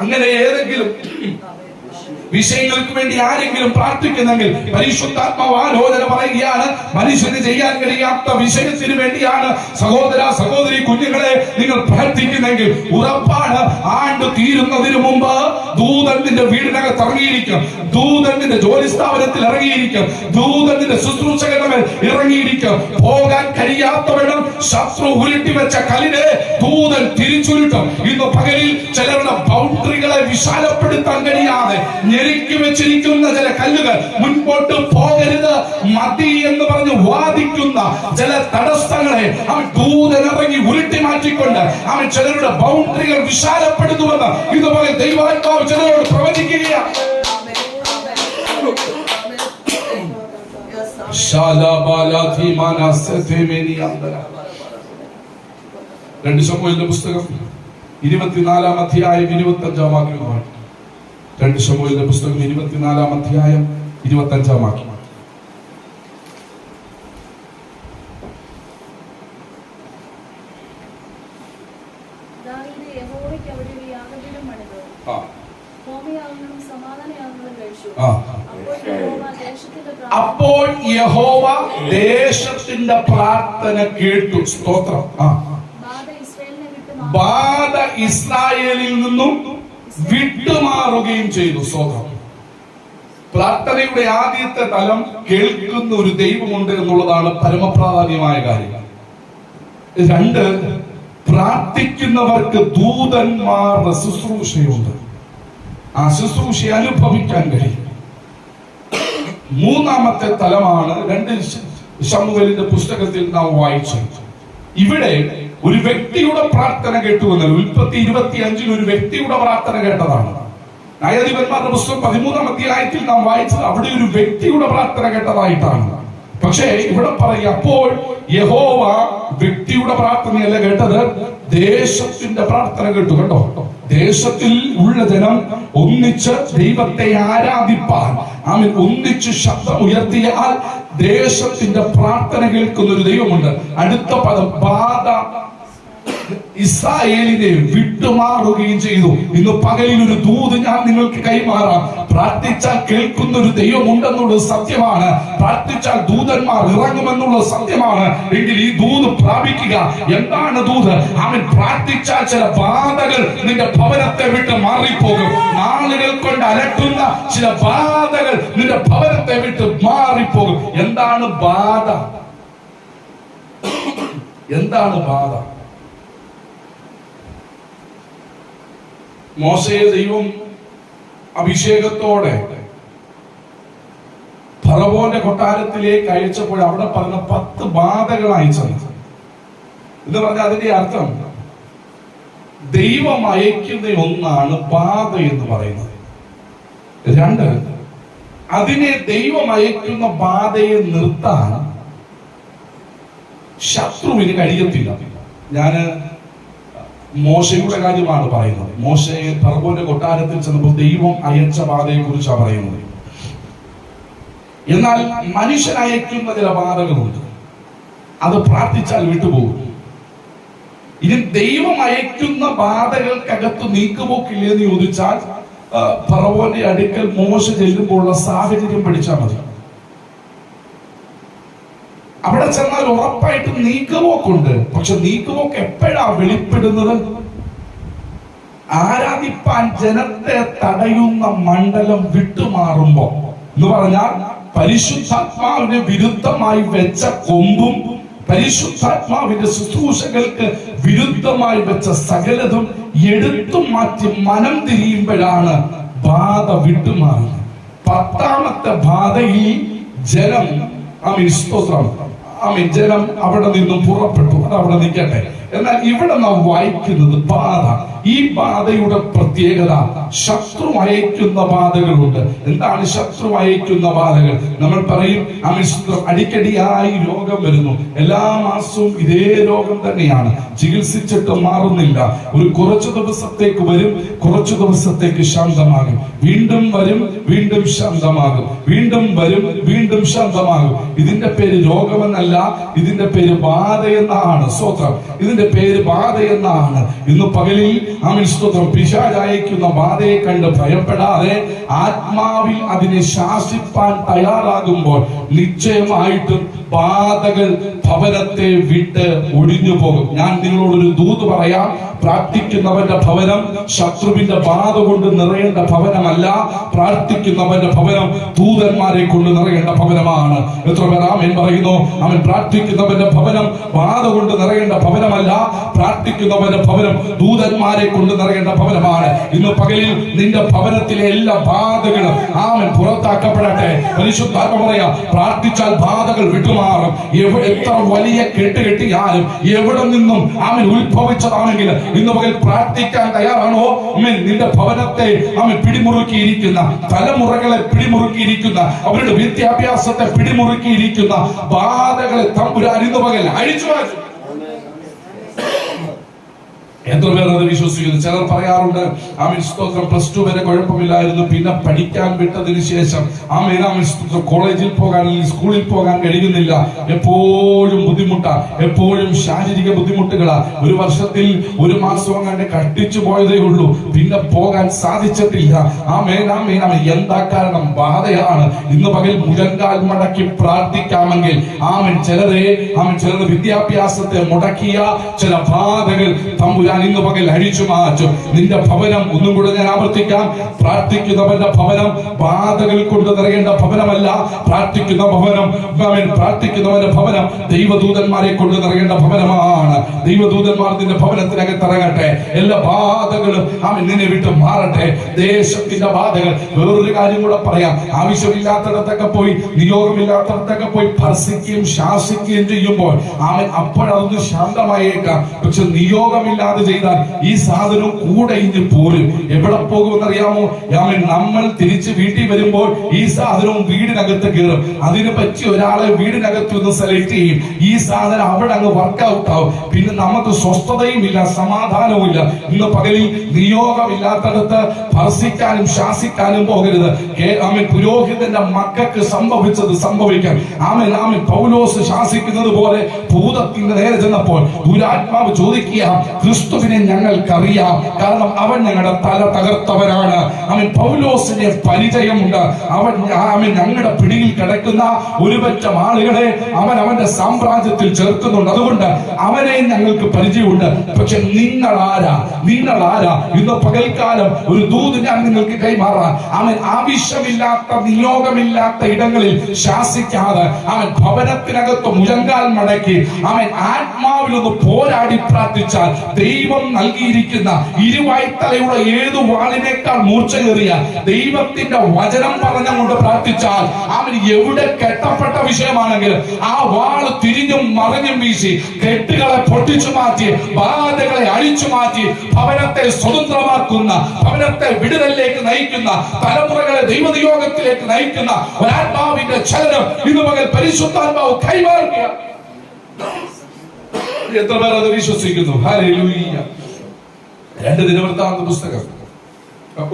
Speaker 1: അങ്ങനെ ഏതെങ്കിലും വിഷയങ്ങൾക്ക് വേണ്ടി ആരെങ്കിലും പ്രാർത്ഥിക്കുന്നെങ്കിൽ പരിശുദ്ധാത്മാവ് ആലോചന പറയുകയാണ്, മനുഷ്യന് ചെയ്യാൻ കഴിയാത്ത വിഷയത്തിന് വേണ്ടിയാണ് സഹോദര സഹോദരി കുഞ്ഞുങ്ങളെ നിങ്ങൾ പ്രാർത്ഥിക്കുന്നെങ്കിൽ ഉറപ്പാണ് ആണ്ട് തീരുന്നതിന് മുമ്പ് ദൂതൻ നിന്റെ വീടിനകത്ത് ഇറങ്ങിയിരിക്കും, ദൂതൻ നിന്റെ ജോലി സ്ഥാപനത്തിൽ ഇറങ്ങിയിരിക്കും, ദൂതൻ നിന്റെ ശുശ്രൂഷകരുടെ ഇറങ്ങിയിരിക്കും. പോകാൻ കഴിയാത്തവരും ശത്രു ഉരുട്ടി വെച്ച കല്ലിനെ ദൂതൻ തിരിച്ചുരുട്ടും. ഇന്ന് പകലിൽ ചിലരുടെ ബൗണ്ടറികളെ വിശാലപ്പെടുത്താൻ കഴിയാതെ ഞെരുക്കി വെച്ചിരിക്കുന്ന ചില കല്ലുകൾ, മുൻപോട്ട് പോകരുത് മതി എന്ന് പറഞ്ഞ് വാദിക്കുന്ന ചില തടസ്സങ്ങളെ അവൻ ദൂതൻ ഇറങ്ങി ഉരുട്ടി മാറ്റിക്കൊണ്ട് അവൻ ചിലരുടെ ബൗണ്ടറികൾ വിശാലപ്പെടുത്തുമെന്ന് ഇതുപോലെ ദൈവാത്മാവ് ചിലരോട് പ്രവചിക്കുകയാണ്. 2 ശമൂവേലിന്റെ പുസ്തകം 24-ാം അധ്യായം 25-ാം വാക്യം. 2 ശമൂവേലിന്റെ പുസ്തകം 24-ാം അധ്യായം 25-ാം വാക്യം. അപ്പോൾ യഹോവ ദേശത്തിന്റെ പ്രാർത്ഥന കേട്ടു. സ്തോത്രം. ബാധ ഇസ്രായേലിൽ നിന്നും വിട്ടുമാറുകയും ചെയ്തു. സ്തോത്രം. പ്രാർത്ഥനയുടെ ആദ്യത്തെ തലം കേൾക്കുന്ന ഒരു ദൈവമുണ്ട് എന്നുള്ളതാണ് പരമപ്രാധാന്യമായ കാര്യം. 2, പ്രാർത്ഥിക്കുന്നവർക്ക് ദൂതന്മാരുടെ ശുശ്രൂഷയുണ്ട്. ആ ശുശ്രൂഷ അനുഭവിക്കാൻ കഴിയും. 3-ാമത്തെ തലമാണ് 2 ശമൂവേലിന്റെ പുസ്തകത്തിൽ നാം വായിച്ചത്. ഇവിടെ ഒരു വ്യക്തിയുടെ പ്രാർത്ഥന കേട്ടു എന്നാൽ ഉൽപ്പത്തി 25-ൽ ഒരു വ്യക്തിയുടെ പ്രാർത്ഥന കേട്ടതാണ്. ന്യായാധിപന്മാരുടെ പുസ്തകം 13-ാം അധ്യായത്തിൽ നാം വായിച്ചത് അവിടെ ഒരു വ്യക്തിയുടെ പ്രാർത്ഥന കേട്ടതായിട്ടാണ്. പക്ഷേ ഇവിടെ പറയാം, അപ്പോൾ യഹോവ വ്യക്തിയുടെ പ്രാർത്ഥനയല്ല കേട്ടത്, ദേശത്തിന്റെ പ്രാർത്ഥന കേട്ടു. കേട്ടോ, ദേശത്തിൽ ഉള്ള ജനം ഒന്നിച്ച് ദൈവത്തെ ആരാധിപ്പാൻ ഒന്നിച്ച് ശബ്ദം ഉയർത്തിയാൽ ദേശത്തിന്റെ പ്രാർത്ഥന കേൾക്കുന്ന ഒരു ദൈവമുണ്ട്. അടുത്ത പദം ബാധ ഇസ്രായേലിനെ വിട്ടുമാറുകയും ചെയ്തു. ഇന്ന് പകലിൽ ഒരു ദൂത് ഞാൻ നിങ്ങൾക്ക് കൈമാറാം. പ്രാർത്ഥിച്ചാൽ കേൾക്കുന്ന ഒരു ദൈവമുണ്ടെന്നുള്ളത് സത്യമാണ്. പ്രാർത്ഥിച്ചാൽ ദൂതന്മാർ ഇറങ്ങുമെന്നുള്ളത് സത്യമാണ്. എങ്കിൽ ഈ ദൂത് പ്രാപിക്കുക. എന്താണ് ദൂത്? അവൻ പ്രാർത്ഥിച്ചാൽ ചില ബാധകൾ നിന്റെ ഭവനത്തെ വിട്ട് മാറിപ്പോകും. നാളുകൾ കൊണ്ട് അലട്ടുന്ന ചില ബാധകൾ നിന്റെ ഭവനത്തെ വിട്ട് മാറിപ്പോകും. എന്താണ് ബാധ? എന്താണ് ബാധ? മോശയെ ദൈവം അഭിഷേകത്തോടെ ഫറവോന്റെ കൊട്ടാരത്തിലേക്ക് അയച്ചപ്പോൾ അവിടെ പറഞ്ഞ 10 ബാധകൾ അയച്ചത് എന്ന് പറഞ്ഞാൽ അതിന്റെ അർത്ഥം ദൈവം അയക്കുന്ന ഒന്നാണ് ബാധ എന്ന് പറയുന്നത്. 2, അതിനെ ദൈവം അയക്കുന്ന ബാധയെ നിർത്താൻ ശത്രുവിന് കഴിയത്തില്ല. ഞാന് മോശയുടെ കാര്യമാണ് പറയുന്നത്. മോശയെ ഫറവോന്റെ കൊട്ടാരത്തിൽ ചെന്നപ്പോൾ ദൈവം അയച്ച ബാധയെ കുറിച്ചാണ് പറയുന്നത്. എന്നാൽ മനുഷ്യൻ അയക്കുന്ന ചില ബാധകളുണ്ട്, അത് പ്രാർത്ഥിച്ചാൽ വിട്ടുപോകും. ഇനി ദൈവം അയക്കുന്ന ബാധകൾക്കകത്ത് നീക്കുപോക്കില്ലെന്ന് ചോദിച്ചാൽ ഫറവോന്റെ അടുക്കൽ മോശ ചെല്ലുമ്പോഴുള്ള സാഹചര്യം പഠിച്ചാൽ മതി. അവിടെ ചെന്നാൽ ഉറപ്പായിട്ടും നീക്കുപോക്കുണ്ട്. പക്ഷെ നീക്കുപോക്ക് എപ്പോഴാ വെളിപ്പെടുന്നത്? ആരാധിപ്പാൻ ജനത്തെ തടയുന്ന മണ്ഡലം വിട്ടുമാറുമ്പോ എന്ന് പറഞ്ഞാൽ പരിശുദ്ധാത്മാവിന് വിരുദ്ധമായി വെച്ച കൊമ്പും പരിശുദ്ധാത്മാവിന്റെ ശുശ്രൂഷകൾക്ക് വിരുദ്ധമായി വെച്ച സകലതും എടുത്തു മാറ്റി മനം തിരിയുമ്പോഴാണ് ബാധ വിട്ടുമാറുന്നത്. 10-ാമത്തെ ബാധയിൽ ജനം സ്തോത്രം ജനം അവിടെ നിന്നും പുറപ്പെട്ടു. അത് അവിടെ നിൽക്കട്ടെ. എന്നാൽ ഇവിടെ നാം വായിക്കുന്നത് ബാധ. ഈ ബാധയുടെ പ്രത്യേകത, ശത്രു അയക്കുന്ന ബാധകളുണ്ട്. എന്താണ് ശത്രു അയക്കുന്ന ബാധകൾ? നമ്മൾ പറയും അടിക്കടിയായി രോഗം വരുന്നു. എല്ലാ മാസവും ഇതേ രോഗം തന്നെയാണ്, ചികിത്സിച്ചിട്ട് മാറുന്നില്ല. ഒരു കുറച്ചു ദിവസത്തേക്ക് വരും, കുറച്ചു ദിവസത്തേക്ക് ശാന്തമാകും, വീണ്ടും വരും, വീണ്ടും ശാന്തമാകും, വീണ്ടും വരും, വീണ്ടും ശാന്തമാകും. ഇതിന്റെ പേര് രോഗമെന്നല്ല, ഇതിന്റെ പേര് ബാധ എന്നാണ്. സ്തോത്രം. ഇതിന്റെ പേര് ബാധ എന്നാണ്. ഇന്ന് പകലിൽ സ്തോത്രം പിശാച് അയക്കുന്ന ബാധയെ കണ്ട് ഭയപ്പെടാതെ ആത്മാവിൽ അതിനെ ശാസിപ്പാൻ തയ്യാറാകുമ്പോൾ നിശ്ചയമായിട്ടും ബാധകൾ ഭവനത്തെ വിട്ട് ഒഴിഞ്ഞു പോകും. ഞാൻ നിങ്ങളോടൊരു ദൂത് പറയാം. പ്രാർത്ഥിക്കുന്നവന്റെ ഭവനം ശത്രുവിന്റെ ബാധ കൊണ്ട് നിറയേണ്ട ഭവനമല്ല. പ്രാർത്ഥിക്കുന്നവന്റെ ഭവനം ദൂതന്മാരെ കൊണ്ട് നിറയേണ്ട ഭവനമാണ്. എത്ര പേർ ആമേൻ പറയുന്നു? അവൻ പ്രാർത്ഥിക്കുന്നവന്റെ ഭവനം ബാധ കൊണ്ട് നിറയേണ്ട ഭവനമല്ല. പ്രാർത്ഥിക്കുന്നവന്റെ ഭവനം ദൂതന്മാരെ കൊണ്ട് നിറയേണ്ട ഭവനമാണ്. ഇന്ന് പകലിൽ നിന്റെ ഭവനത്തിലെ എല്ലാ ബാധകളും ആമേൻ പുറത്താക്കപ്പെടട്ടെ. പരിശുദ്ധാത്മ പറയാ, പ്രാർത്ഥിച്ചാൽ ബാധകൾ വിട്ടുമാറും. വിട്ടുമാറും. എത്ര വലിയ കെട്ടുകെട്ടിയാലും എവിടെ നിന്നും അവൻ ഉത്ഭവിച്ചതാണെങ്കിൽ ഇന്ന് പകൽ പ്രാർത്ഥിക്കാൻ തയ്യാറാണോ? നിന്റെ ഭവനത്തെ അവൻ പിടിമുറുക്കിയിരിക്കുന്ന, തലമുറകളെ പിടിമുറുക്കിയിരിക്കുന്ന, അവരുടെ വിദ്യാഭ്യാസത്തെ പിടിമുറുക്കിയിരിക്കുന്ന ബാധകളെ തമ്പുരാൻ ഇന്ന് പകൽ അഴിച്ചു മാറ്റും. എത്ര പേർ അത് വിശ്വസിക്കുന്നു? ചിലർ പറയാറുണ്ട്, ആമേൻ സ്തോത്രം, +2 വരെ കുഴപ്പമില്ലായിരുന്നു, പിന്നെ പഠിക്കാൻ വിട്ടതിന് ശേഷം ആമേൻ സ്തോത്രം കോളേജിൽ പോകാൻ അല്ലെങ്കിൽ സ്കൂളിൽ പോകാൻ കഴിയുന്നില്ല, എപ്പോഴും ബുദ്ധിമുട്ടാ, എപ്പോഴും ശാരീരിക ബുദ്ധിമുട്ടുകളാ, ഒരു വർഷത്തിൽ 1 മാസം അങ്ങനെ കഷ്ടിച്ചു പോയതേ ഉള്ളൂ, പിന്നെ പോകാൻ സാധിച്ചിട്ടില്ല. ആമേൻ ആമേൻ ആമേൻ. എന്താ കാരണം? ബാധയാണ്. ഇന്ന് പകൽ മുഴങ്കാൽ മടക്കി പ്രാർത്ഥിക്കാമെങ്കിൽ ആമേൻ ചിലരുടെ വിദ്യാഭ്യാസത്തെ മുടക്കിയ ചില ബാധകൾ തമ്പുരാൻ ഇന്ന് പകൽ അഴിച്ചു മാറ്റും. നിന്റെ ഭവനം, ഒന്നും കൂടെ ഞാൻ ആവർത്തിക്കാം, പ്രാർത്ഥിക്കുന്നവന്റെ ഭവനം ബാധകൾ കൊണ്ട് നിറയേണ്ട ഭവനമല്ല. പ്രാർത്ഥിക്കുന്നവന്റെ ഭവനം ദൈവദൂതന്മാരെ കൊണ്ട് നിറയേണ്ട ഭവനമാണ്. ദൈവദൂതന്മാർ നിന്റെ ഭവനത്തിനകത്ത് ഇറങ്ങട്ടെ. എല്ലാ ബാധകളും ആമേൻ നിന്നെ വിട്ട് മാറട്ടെ. ദേശത്തിന്റെ ബാധകൾ. വേറൊരു കാര്യം കൂടെ പറയാം, ആവശ്യമില്ലാത്തടത്തൊക്കെ പോയി, നിയോഗമില്ലാത്തടത്തൊക്കെ പോയി ഭർസിക്കുകയും ശാസിക്കുകയും ചെയ്യുമ്പോൾ ആമേൻ അപ്പോഴതൊന്ന് ശാന്തമായേക്കാം. പക്ഷെ നിയോഗമില്ലാതെ ചെയ്താൽ ഈ സാധനം കൂടെ ഇനി പോരും. എവിടെ പോകുമെന്നറിയാമോ? നമ്മൾ തിരിച്ച് വീട്ടിൽ വരുമ്പോൾ ഈ സാധനവും വീടിനകത്ത് കയറും. അതിന് പറ്റിയ ഒരാളെ വീടിനകത്ത് ഒന്ന് സെലക്ട് ചെയ്യും. ഈ സാധനം അവിടെ അങ്ങ് വർക്ക്ഔട്ട് ആവും. പിന്നെ നമുക്ക് സ്വസ്ഥതയും ഇല്ല, സമാധാനവും ഇല്ല. ഇന്ന് പകലിൽ നിയോഗമില്ലാത്തടത്ത് ഭർസിക്കാനും ശാസിക്കാനും പോകരുത്. ആമേൻ. പുരോഹിതന്റെ മക്കൾക്ക് സംഭവിച്ചത് സംഭവിക്കാൻ. ആമേൻ ആമേൻ. പൗലോസ് ശാസിക്കുന്നത് പോലെ ഭൂതത്തിന്റെ നേരെ ചെന്നപ്പോൾ ദുരാത്മാവ് ചോദിക്കുക, ക്രിസ്തുവിനെ ഞങ്ങൾക്കറിയാം, കാരണം അവൻ ഞങ്ങളുടെ തല തകർത്തവരാണ്. അവൻ പൗലോസിന്റെ പരിചയമുണ്ട്. അവൻ ഞങ്ങളുടെ പിടിയിൽ കിടക്കുന്ന ഒരുപറ്റം ആളുകളെ അവൻ അവന്റെ സാമ്രാജ്യത്തിൽ ചേർക്കുന്നുണ്ട്. അതുകൊണ്ട് അവനെ ഞങ്ങൾക്ക് പരിചയമുണ്ട്. പക്ഷെ നിങ്ങളാരാ? ഇന്ന് പകൽക്കാലം ഒരു ദൂത് ഞാൻ നിങ്ങൾക്ക് കൈമാറാൻ. അവൻ ആവശ്യമില്ലാത്ത, നിയോഗമില്ലാത്ത ഇടങ്ങളിൽ ശാസിക്കാതെ അവൻ ഭവനത്തിനകത്ത് മുഴങ്കാൽ മടക്കി അവൻ ആത്മാവിലൊന്ന് പോരാടി പ്രാർത്ഥിച്ചാൽ ദൈവം നൽകിയിരിക്കുന്ന ഇരുവായ്ത്തലയുള്ള ഏതു വാളിനേക്കാൾ മൂർച്ചയേറിയ ദൈവത്തിന്റെ വചനം പറഞ്ഞുകൊണ്ട് പ്രാർത്ഥിച്ചാൽ അവൻ എവിടെ കെട്ടപ്പെട്ട വിഷയമാണെങ്കിൽ ആ വാള് തിരിഞ്ഞും മറിഞ്ഞും വീശി കെട്ടുകളെ പൊട്ടിച്ചു മാറ്റി, ബാധകളെ അഴിച്ചു മാറ്റി, ഭവനത്തെ സ്വതന്ത്രമാക്കുന്ന, ഭവനത്തെ വിടുതലിലേക്ക് നയിക്കുന്ന, തലമുറകളെ ദൈവനിയോഗത്തിലേക്ക് നയിക്കുന്ന ഒരാത്മാവിന്റെ ചലനം ഇന്ന് പകൽ പരിശുദ്ധാത്മാവ് കൈമാറുക. എത്ര പേർ അത് വിശ്വസിക്കുന്നു? ഹല്ലേലൂയ. 2 ദിനവൃത്താന്ത പുസ്തകം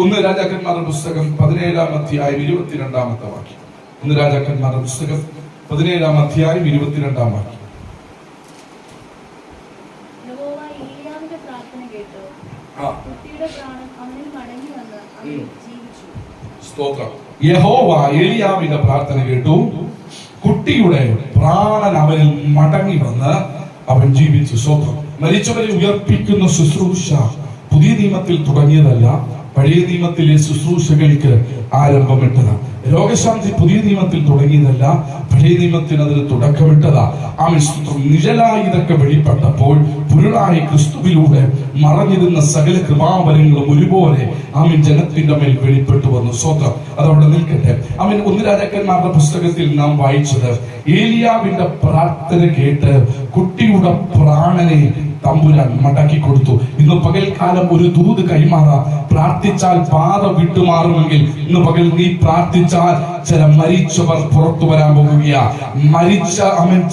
Speaker 1: 1 രാജാക്കന്മാരുടെ പുസ്തകം 17-ാം അധ്യായം 22-ാമത്തെ വാക്യം. 1 രാജാക്കന്മാരുടെ പുസ്തകം 17-ാം അധ്യായം 22-ാം വാക്യം. യഹോവ ഏലിയാവിന്റെ പ്രാർത്ഥന കേട്ടു, കുട്ടിയുടെ പ്രാണൻ അവനിൽ മടങ്ങി വന്ന് അവൻ ജീവിച്ചു. സ്വന്തം മരിച്ചവരെ ഉയർപ്പിക്കുന്ന ശുശ്രൂഷ പുതിയ നിയമത്തിൽ തുടങ്ങിയതല്ല, പഴയ നിയമത്തിലെ ശുശ്രൂഷകൾക്ക് ആരംഭമിട്ടതാ. രോഗശാന്തി പുതിയ നിയമത്തിൽ തുടങ്ങിയതല്ല, പഴയ നിയമത്തിന് അതിന് തുടക്കമിട്ടതാ. നിഴലായി ഇതൊക്കെ വെളിപ്പെട്ടപ്പോൾ പുരുളായ ക്രിസ്തുവിലൂടെ മറഞ്ഞിരുന്ന സകല കൃപാവരങ്ങളും ഒരുപോലെ ജനത്തിന്റെ മേൽ വെളിപ്പെട്ടു വന്നു. സ്വന്തം അതവിടെ നിൽക്കട്ടെ. 1 രാജാക്കന്മാരുടെ പുസ്തകത്തിൽ നാം വായിച്ചത്, ഏലിയാവിന്റെ പ്രാർത്ഥന കേട്ട് കുട്ടിയുടെ പ്രാണനെ തമ്പുരാൻ മടക്കി കൊടുത്തു. ഇന്ന് പകൽക്കാലം ഒരു ദൂത് കൈമാറാം. പ്രാർത്ഥിച്ചാൽ ബാധ വിട്ടുമാറുമെങ്കിൽ ഇന്ന് പകൽ നീ പ്രാർത്ഥിച്ചാൽ ചില മരിച്ചവർ പുറത്തു വരാൻ പോകുകയാ.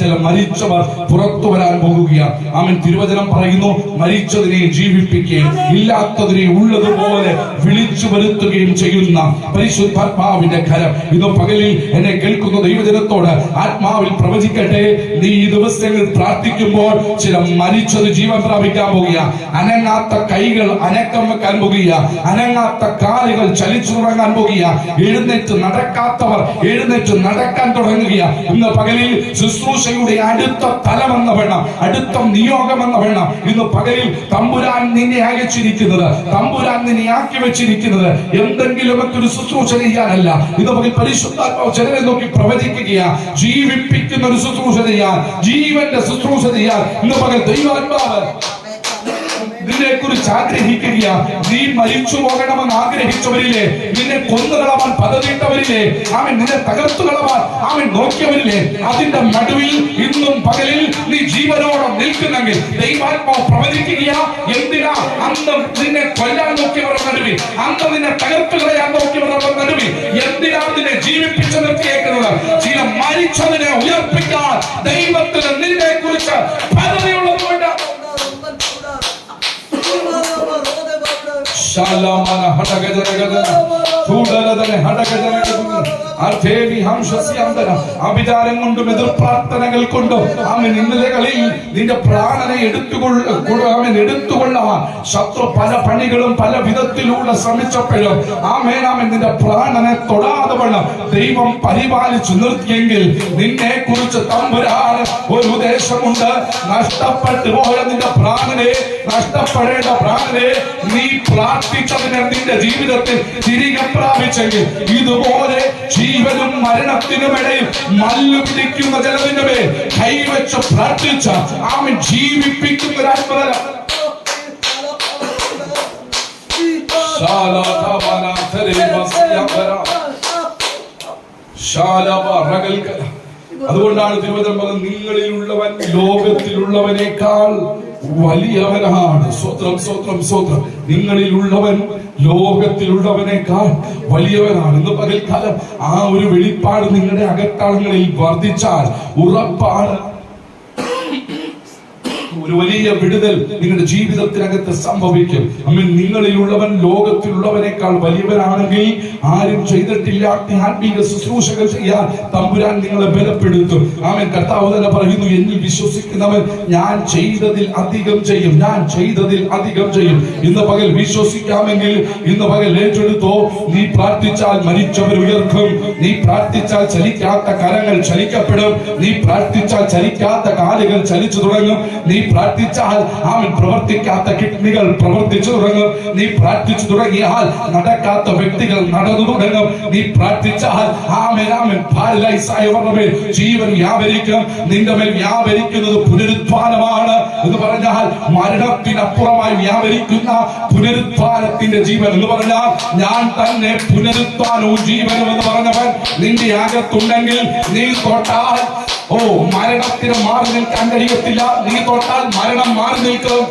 Speaker 1: ചില മരിച്ചവർ പുറത്തു വരാൻ പോകുകയാ. തിരുവചനം പറയുന്നു, മരിച്ചതിനെ ജീവിപ്പിക്കുകയും ഇല്ലാത്തതിനെ ഉള്ളതുപോലെ വിളിച്ചു വരുത്തുകയും ചെയ്യുന്ന പരിശുദ്ധാത്മാവിന്റെ കരം ഇന്ന് പകലിൽ എന്നെ കേൾക്കുന്ന ദൈവജനത്തോട് ആത്മാവിൽ പ്രവചിക്കട്ടെ. നീ ഈ ദിവസങ്ങളിൽ പ്രാർത്ഥിക്കുമ്പോൾ ചില മരിച്ചത് ജീവൻ പ്രാപിക്കാൻ പോകുക. അനങ്ങാത്ത കൈകൾ അനക്കം വെക്കാൻ പോകുക. അനങ്ങാത്ത കാലുകൾ ചലിച്ചു തുടങ്ങാൻ പോകുക. എഴുന്നേറ്റ് നടക്കാത്തവർ എഴുന്നേറ്റ് നടക്കാൻ തുടങ്ങുക. ഇന്ന് പകലിൽ ശുശ്രൂഷയുടെ അടുത്ത തലമെന്ന വേണം, അടുത്ത നിയോഗമെന്ന വേണം. ഇന്ന് പകലിൽ തമ്പുരാൻ നിന്നെ അയച്ചിരിക്കുന്നത്, തമ്പുരാൻ നിന്നെ ആക്കി വെച്ചിരിക്കുന്നത് എന്തെങ്കിലുമൊക്കെ ഒരു ശുശ്രൂഷ ചെയ്യാനല്ല. ഇത് പകൽ പരിശുദ്ധാത്മാവ് ചിലരെ നോക്കി പ്രവചിക്കുകയാ. ജീവിപ്പിക്കുന്ന ഒരു ശുശ്രൂഷ ചെയ്യാൻ, ജീവന്റെ ശുശ്രൂഷ ചെയ്യാൻ ഇന്ന് പകൽ ദൈവാത്മാവ് നിന്നെ കുറിച്ച് ആഗ്രഹിക്കുക. നീ മരിച്ചു പോകണമെന്ന് ആഗ്രഹിച്ചവരില്ലേ, നിന്നെ കൊന്നുകളവാൻ പദ്ധതിയിട്ടവരില്ലേ, അവൻ നിന്നെ തകർത്തു കളവാൻ അവൻ നോക്കിയവരില്ലേ, അതിന്റെ നടുവിൽ ഇന്നും പകലിൽ നീ ജീവനോടെ നിൽക്കുന്നെങ്കിൽ ദൈവാത്മാവ് പ്രവചിക്കുക. എന്തിനാ അന്ന് നിന്നെ കൊല്ലാൻ നോക്കിയവരുടെ നടുവിൽ, അന്ന് നിന്നെ തകർത്തു കളയാൻ നോക്കിയവരുടെ നടുവിൽ എന്തിനാ നിന്നെ ജീവിപ്പിച്ചു നിർത്തിയേക്കുന്നത്? ചില മരിച്ചതിനെ ഉയർപ്പിക്കാൻ ദൈവത്തിന് നിന്നെ കുറിച്ച് പദ്ധതിയുള്ളതുകൊണ്ട് അഭിചാരം കൊണ്ടും എതിർ പ്രാർത്ഥനകൾ കൊണ്ടും അവൻ ഇന്നലകളിൽ നിന്റെ പ്രാണനെ എടുത്തുകൊള്ളാൻ ശത്രു പല പണികളും പല വിധത്തിലൂടെ ശ്രമിച്ചപ്പോഴും അവൻ നിന്റെ പ്രാണനെ തൊടാതെ വണ്ണം ദൈവം പരിപാലിച്ചു നിർത്തിയെങ്കിൽ നിന്നെ കുറിച്ച് തമ്പുരാൻ ഒരു ഉദ്ദേശമുണ്ട്. നഷ്ടപ്പെട്ടു പോയ നിന്റെ പ്രാണനെ, നഷ്ടപ്പെടേണ്ട പ്രാണനെ നീ പ്രാർത്ഥിച്ചതിനെ നിന്റെ ജീവിതത്തിൽ തിരികെ പ്രാപിച്ചെങ്കിൽ ഇതുപോലെ ജീവനും മരണത്തിനുമിടയിൽ മല്ലു പിടിക്കുന്ന ജനത്തിന്റെ മേൽ കൈവച്ച് പ്രാർത്ഥിച്ച അവൻ ജീവിപ്പിക്കുന്ന ഒരു അത്ഭുതം. അതുകൊണ്ടാണ് തിരുവചനം പറഞ്ഞത്, നിങ്ങളിലുള്ളവൻ ലോകത്തിലുള്ളവനേക്കാൾ വലിയവനാണ്. സ്വത്രം സ്വത്രം സ്വത്രം. നിങ്ങളിലുള്ളവൻ ലോകത്തിലുള്ളവനേക്കാൾ വലിയവനാണ്. ഇന്ന് പകൽക്കാലം ആ ഒരു വെളിപ്പാട് നിങ്ങളുടെ അകത്തളങ്ങളിൽ വർദ്ധിച്ചാൽ ഉറപ്പാണ് ഒരു വലിയ വിടുതൽ നിങ്ങളുടെ ജീവിതത്തിനകത്ത് സംഭവിക്കും. നിങ്ങളിലുള്ളവൻ ലോകത്തിലുള്ളവനേക്കാൾ വലിയവനാണെങ്കിൽ ആരും ചെയ്തിട്ടില്ലാത്ത ആത്മീയ ശുശ്രൂഷകൾ ചെയ്യാൻ തമ്പുരാൻ നിങ്ങളെ ബലപ്പെടുത്തും. കർത്താവ് തന്നെ പറയുന്നു, എന്നിൽ വിശ്വസിക്കുന്നവൻ ഞാൻ ചെയ്തതിൽ അധികം ചെയ്യും, ഞാൻ ചെയ്തതിൽ അധികം ചെയ്യും. ഇന്ന് പകൽ വിശ്വസിക്കാമെങ്കിൽ ഇന്ന് പകൽ ഏറ്റെടുത്തോ. നീ പ്രാർത്ഥിച്ചാൽ മരിച്ചവർ ഉയർക്കും, നീ പ്രാർത്ഥിച്ചാൽ ചലിക്കാത്ത കരങ്ങൾ ചലിക്കപ്പെടും, നീ പ്രാർത്ഥിച്ചാൽ ചലിക്കാത്ത കാലുകൾ ചലിച്ചു തുടങ്ങും, നീ പ്രാർത്ഥിച്ചാൽ അവൻ പ്രവർത്തിക്കാത്ത കിഡ്നികൾ പ്രവർത്തിച്ചു തുടങ്ങും, നീ പ്രാർത്ഥിച്ചു തുടങ്ങിയാൽ നടക്കാത്ത വ്യക്തികൾ നടന്നു തുടങ്ങും, നീ പ്രാർത്ഥിച്ചാൽ ജീവൻ വ്യാപരിക്കും. നിന്റെ മേൽ വ്യാപരിക്കുന്നത് പുനരുത്ഥാനമാണ് എന്ന് പറഞ്ഞാൽ മരണത്തിനപ്പുറമായി വ്യാപരിക്കുന്ന പുനരുത്ഥാനത്തിന്റെ ജീവൻ എന്ന് പറഞ്ഞാൽ ഞാൻ തന്നെ പുനരുത്ഥാനവും ജീവനും എന്ന് പറഞ്ഞവൻ നിന്റെ അകത്തുണ്ടെങ്കിൽ നീ തൊട്ടാൽ മരണത്തിന് മാറി നിൽക്കാൻ കഴിയത്തില്ല. നീ തൊട്ടാൽ മരണം മാറി നിൽക്കും.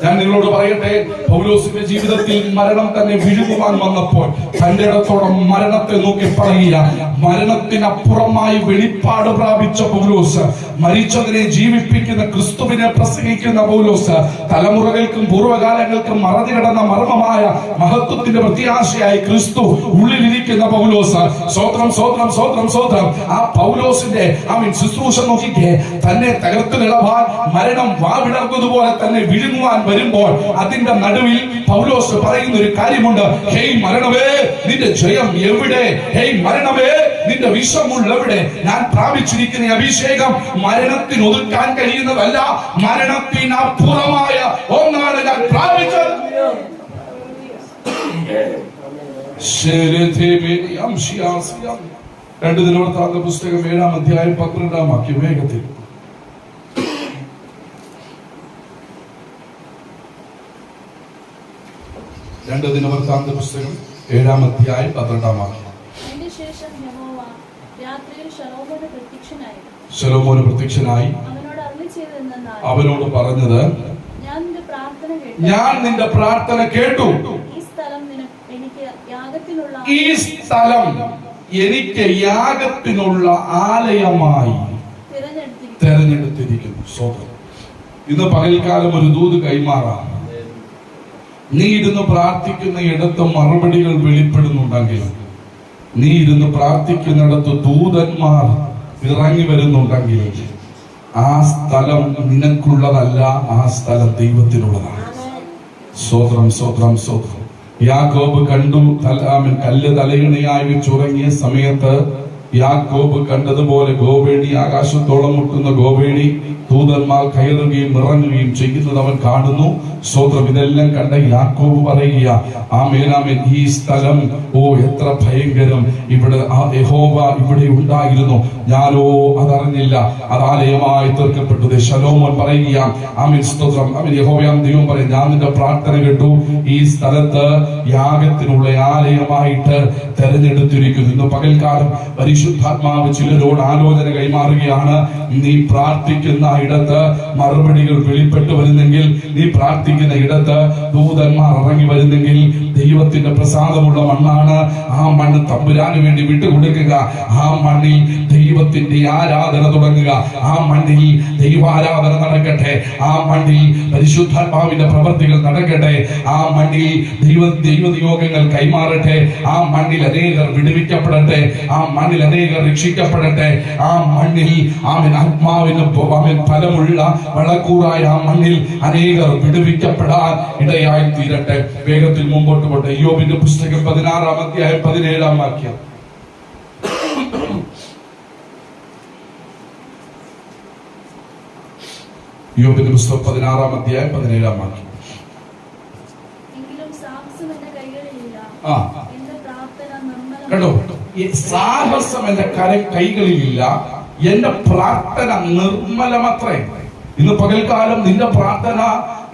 Speaker 1: ഞാൻ നിങ്ങളോട് പറയട്ടെ, പൗലോസിന്റെ ജീവിതത്തിൽ മരണം തന്നെ വിഴുങ്ങുവാൻ വന്നപ്പോൾ തന്റെ ഇടത്തോടെ മരണത്തെ നോക്കി പറയുക, മരണത്തിനപ്പുറമായി വെളിപ്പാട് പ്രാപിച്ച പൗലോസ്, മരിച്ചതിനെ ജീവിപ്പിക്കുന്ന ക്രിസ്തുവിനെ പ്രസംഗിക്കുന്ന പൗലോസ്, തലമുറകൾക്കും പൂർവ്വകാലങ്ങൾക്കും മറഞ്ഞു കിടന്ന മർമ്മമായ മഹത്വത്തിന്റെ പ്രത്യാശയായി ക്രിസ്തു ഉള്ളിലിരിക്കുന്ന പൗലോസ്. സ്വോത്രം സ്വോത്രം സ്വോത്രം സ്വോത്രം. ആ പൗലോസിന്റെ ശുശ്രൂഷ നോക്കിക്കേ, തന്നെ തകർത്തു നിളവാൻ മരണം വാവിടർന്നതുപോലെ തന്നെ വിഴുങ്ങുവാൻ വരുമ്പോൾ അതിന്റെ നടുവിൽ പൗലോസ് പറയുന്ന ഒരു കാര്യമുണ്ട്. ഹേയ് മരണമേ, നിന്റെ ജയം എവിടെ? ഹേയ് മരണമേ, നിന്റെ വിഷമുള്ള എവിടെ? ഞാൻ പ്രാപിച്ചിരിക്കുന്ന അഭിഷേകം മരണത്തിന് ഒതുക്കാൻ കഴിയുന്നതല്ല, മരണത്തിനപ്പുറമായ ഒന്നാണ് ഞാൻ പ്രാപിച്ചത്. രണ്ട് ദിനവൃത്താന്ത പുസ്തകം 7-ാം അധ്യായം 12-ാം വാക്യം വേഗത്തിൽ. രണ്ട് ദിനവൃത്താന്ത പുസ്തകം 7-ാം അധ്യായം 12-ാം വാക്യം. ശലോമോന് പ്രത്യക്ഷനായി അവനോട് പറഞ്ഞത്, ഞാൻ നിന്റെ പ്രാർത്ഥന കേട്ടു, ഈ സ്ഥലം എനിക്ക് യാഗത്തിനുള്ള ആലയമായി തെരഞ്ഞെടുത്തിരിക്കുന്നു. ഇന്ന് പകൽക്കാലം ഒരു ദൂത് കൈമാറാം. നീ ഇരുന്ന് പ്രാർത്ഥിക്കുന്ന ഇടത്ത് മറുപടികൾ വെളിപ്പെടുന്നുണ്ടെങ്കിൽ, നീ ഇരുന്ന് പ്രാർത്ഥിക്കുന്നിടത്ത് ദൂതന്മാർ ഇറങ്ങി വരുന്നുണ്ടെങ്കിൽ, ആ സ്ഥലം നിനക്കുള്ളതല്ല, ആ സ്ഥലം ദൈവത്തിനുള്ളതാണ്. സ്വോത്രം സ്വോത്രം സ്വോത്രം. യാക്കോബ് കണ്ടു, കല്ല് തലയിണയായി വെച്ചുറങ്ങിയ സമയത്ത് യാക്കോബ് കണ്ടതുപോലെ ഗോവേണി, ആകാശത്തോളം മുട്ടുന്ന ഗോവേണി, ദൂതന്മാർ കയറുകയും ഇറങ്ങുകയും ചെയ്യുന്നത് അവൻ കാണുന്നു. സ്തോത്രം. ഇതെല്ലാം കണ്ട യാക്കോബ് പറയുക, ആമേൻ ആമേൻ, ഈ സ്ഥലം എത്ര ഭയങ്കരം, ഇവിടെ യഹോവ ഇവിടെ ഉണ്ടായിരുന്നു, ഞാനോ അതറിഞ്ഞില്ല, അത് ആലയമായി തീർക്കപ്പെട്ടു. ശലോമോൻ പറയുക, ആമേൻ സ്തോത്രം, ആമേൻ, യഹോവയാം ദൈവം പറയും, ഞാൻ നിന്റെ പ്രാർത്ഥന കേട്ടു, ഈ സ്ഥലത്ത് യാഗത്തിനുള്ള ആലയമായിട്ട് തെരഞ്ഞെടുത്തിരിക്കുന്നു. ഇന്ന് പകൽക്കാലം പരിശുദ്ധാത്മാവ് ചിലരോട് ആലോചന കൈമാറുകയാണ്. നീ പ്രാർത്ഥിക്കുന്ന ഇടത്ത് മറുപടികൾ വെളിപ്പെട്ടു വരുന്നെങ്കിൽ, നീ പ്രാർത്ഥിക്കുന്ന ഇടത്ത് ദൂതന്മാർ ഇറങ്ങി വരുന്നെങ്കിൽ, ദൈവത്തിന്റെ പ്രസാദമുള്ള മണ്ണാണ്. ആ മണ്ണ് തമ്പുരാന് വേണ്ടി വിട്ടുകൊടുക്കുക. ആ മണ്ണിൽ ദൈവത്തിന്റെ ആരാധന തുടങ്ങുക. ആ മണ്ണിൽ ദൈവാരാധന നടക്കട്ടെ. ആ മണ്ണിൽ പരിശുദ്ധാത്മാവിന്റെ പ്രവൃത്തികൾ നടക്കട്ടെ. ആ മണ്ണിൽ ദൈവനിയോഗങ്ങൾ കൈമാറട്ടെ. ആ മണ്ണിൽ അനേകർ വിടുവിക്കപ്പെടട്ടെ. ആ മണ്ണിൽ അനേകർ രക്ഷിക്കപ്പെടട്ടെ. ആ മണ്ണിൽ ആത്മാവിന് ഫലമുള്ള വളക്കൂറായ ആ മണ്ണിൽ അനേകർ വിടുവിക്കപ്പെടാൻ ഇടയായി തീരട്ടെ. വേഗത്തിൽ മുമ്പോട്ട് പോട്ടെ. യോബിന്റെ പുസ്തകം 16-ാം അധ്യായം 17-ാം വാക്യം. യോബിന്റെ പുസ്തകം 16-ാം അധ്യായം 17-ാം വാക്യം. കേട്ടോ, സാഹസം എന്റെ കൈകളിലില്ല, എന്റെ പ്രാർത്ഥന നിർമ്മലമത്രേ. ഇന്ന് പകൽക്കാലം നിന്റെ പ്രാർത്ഥന